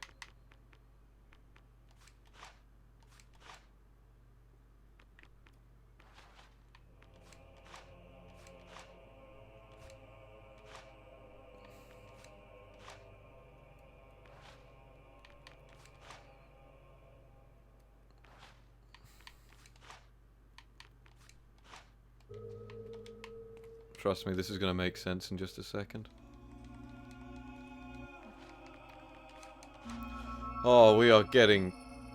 Trust me, this is going to make sense in just a second. Oh, we are getting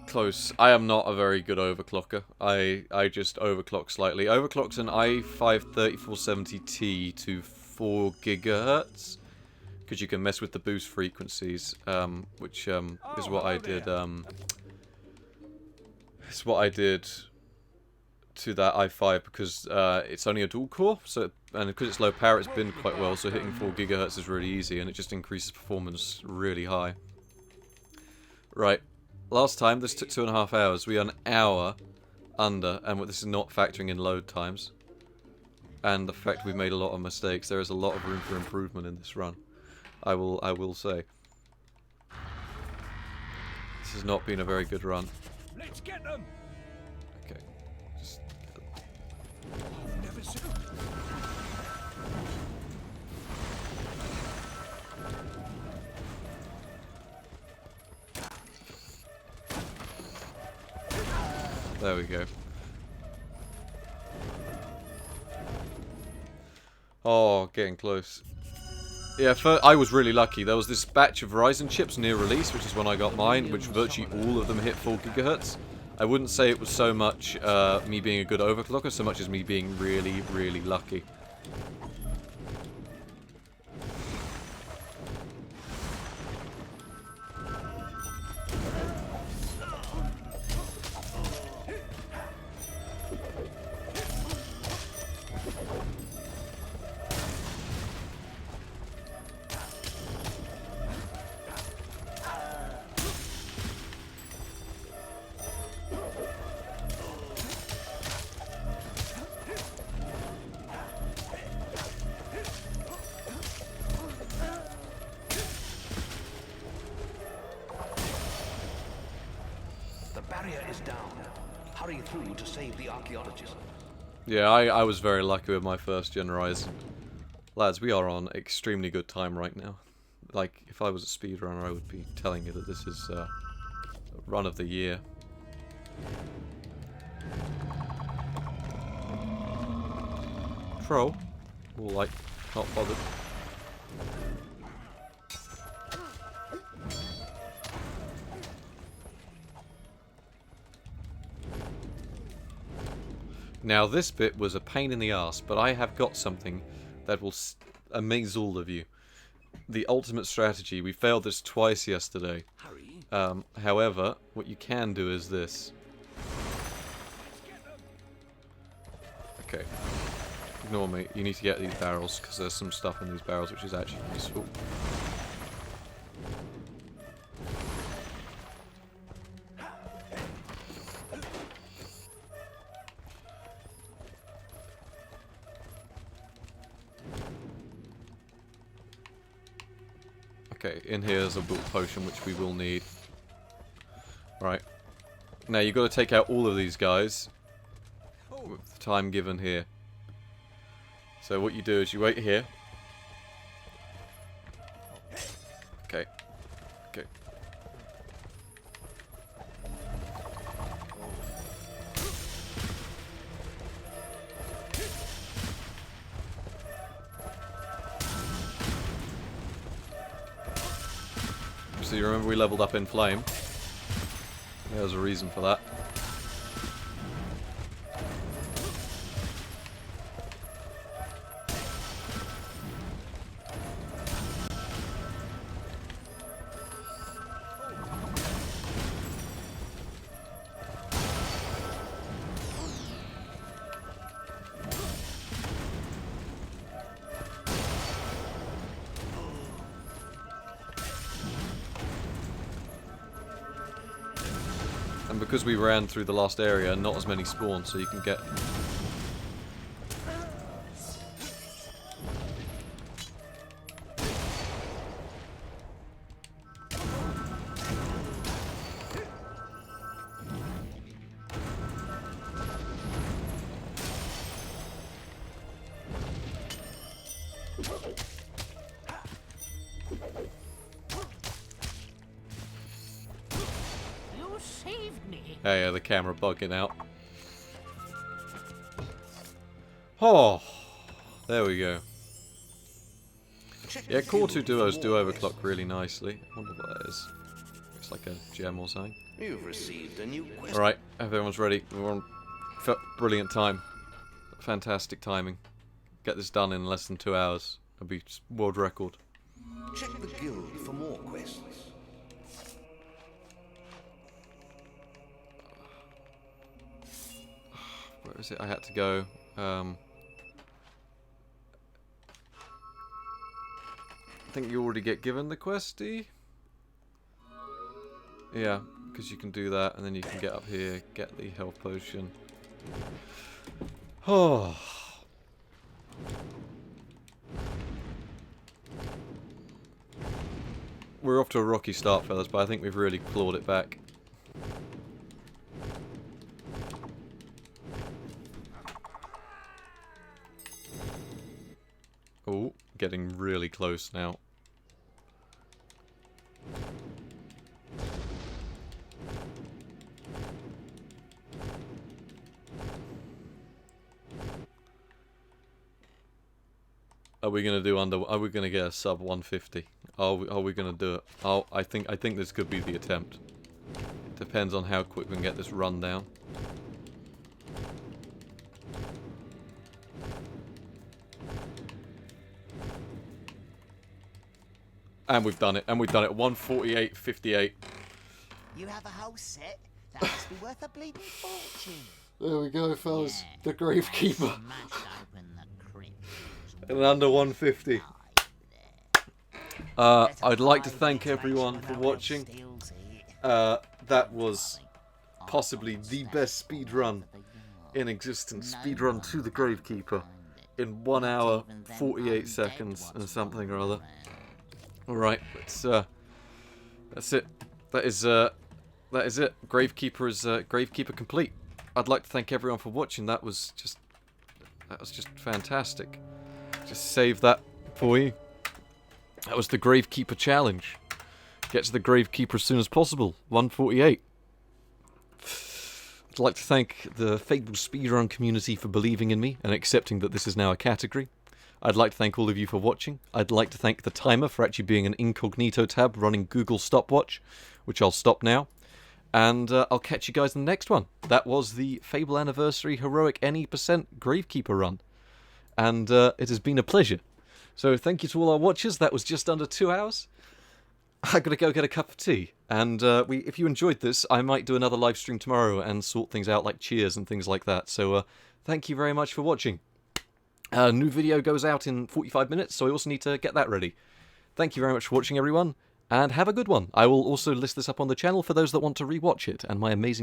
Close. I am not a very good overclocker. I just overclock slightly. Overclock's an i5 3470T to 4 gigahertz, because you can mess with the boost frequencies, which is what I did. It's what I did to that i5 because it's only a dual core, so and because it's low power, it's been quite well. So hitting 4 gigahertz is really easy, and it just increases performance really high. Right. Last time, this took 2.5 hours. We are an hour under, and this is not factoring in load times. And the fact we've made a lot of mistakes. There is a lot of room for improvement in this run. I will say. This has not been a very good run. Let's get them. Okay. Just Never seen. there we go. Oh, getting close. Yeah, I was really lucky. There was this batch of Ryzen chips near release, which is when I got mine, which virtually all of them hit 4 gigahertz. I wouldn't say it was so much me being a good overclocker, so much as me being really, really lucky. Yeah, I was very lucky with my first gen Ryzen. Lads, we are on extremely good time right now. Like, if I was a speedrunner, I would be telling you that this is run of the year. Troll? More like, not bothered. Now this bit was a pain in the ass, but I have got something that will amaze all of you. The ultimate strategy. We failed this twice yesterday. However, what you can do is this. Okay. Ignore me. You need to get these barrels, because there's some stuff in these barrels which is actually useful. Okay, in here is a built potion which we will need. Right. Now you've got to take out all of these guys with the time given here. So what you do is you wait here. Okay. Okay. So you remember we leveled up in flame. There's a reason for that. And because we ran through the last area, not as many spawn, so you can get... Hey, the camera bugging out. Oh, there we go. Yeah, Core 2 Duos do overclock really nicely. I wonder what that is. It's like a gem or something. You've received a new quest. Alright, everyone's ready. We're on brilliant time. Fantastic timing. Get this done in less than 2 hours. It'll be world record. Check the guild for more quests. Where is it? I had to go. I think you already get given the questy. Yeah, because you can do that, and then you can get up here, get the health potion. Oh. We're off to a rocky start, fellas, but I think we've really clawed it back. Oh, getting really close now. Are we gonna do under? Are we gonna get a sub 150? Are we gonna do it? I think this could be the attempt. Depends on how quick we can get this run down. And we've done it. And we've done it. 148.58. You have a whole set? That must be worth a bleeding fortune. There we go, fellas. The GraveKeeper. Smashed open the crypt. And under 150. I'd like to thank everyone for watching. That was possibly the best speedrun in existence. Speedrun to the GraveKeeper in 1 hour, 48 seconds and something or other. Alright, that's it. That is it. GraveKeeper is GraveKeeper complete. I'd like to thank everyone for watching. That was just fantastic. Just save that for you. That was the GraveKeeper challenge. Get to the GraveKeeper as soon as possible. 148. I'd like to thank the Fable speedrun community for believing in me and accepting that this is now a category. I'd like to thank all of you for watching. I'd like to thank the timer for actually being an incognito tab running Google Stopwatch, which I'll stop now. And I'll catch you guys in the next one. That was the Fable Anniversary Heroic NE% GraveKeeper run. And it has been a pleasure. So thank you to all our watchers. That was just under 2 hours. I gotta go get a cup of tea. And if you enjoyed this, I might do another live stream tomorrow and sort things out like cheers and things like that. So thank you very much for watching. New video goes out in 45 minutes, so I also need to get that ready. Thank you very much for watching, everyone, and have a good one. I will also list this up on the channel for those that want to rewatch it, and my amazing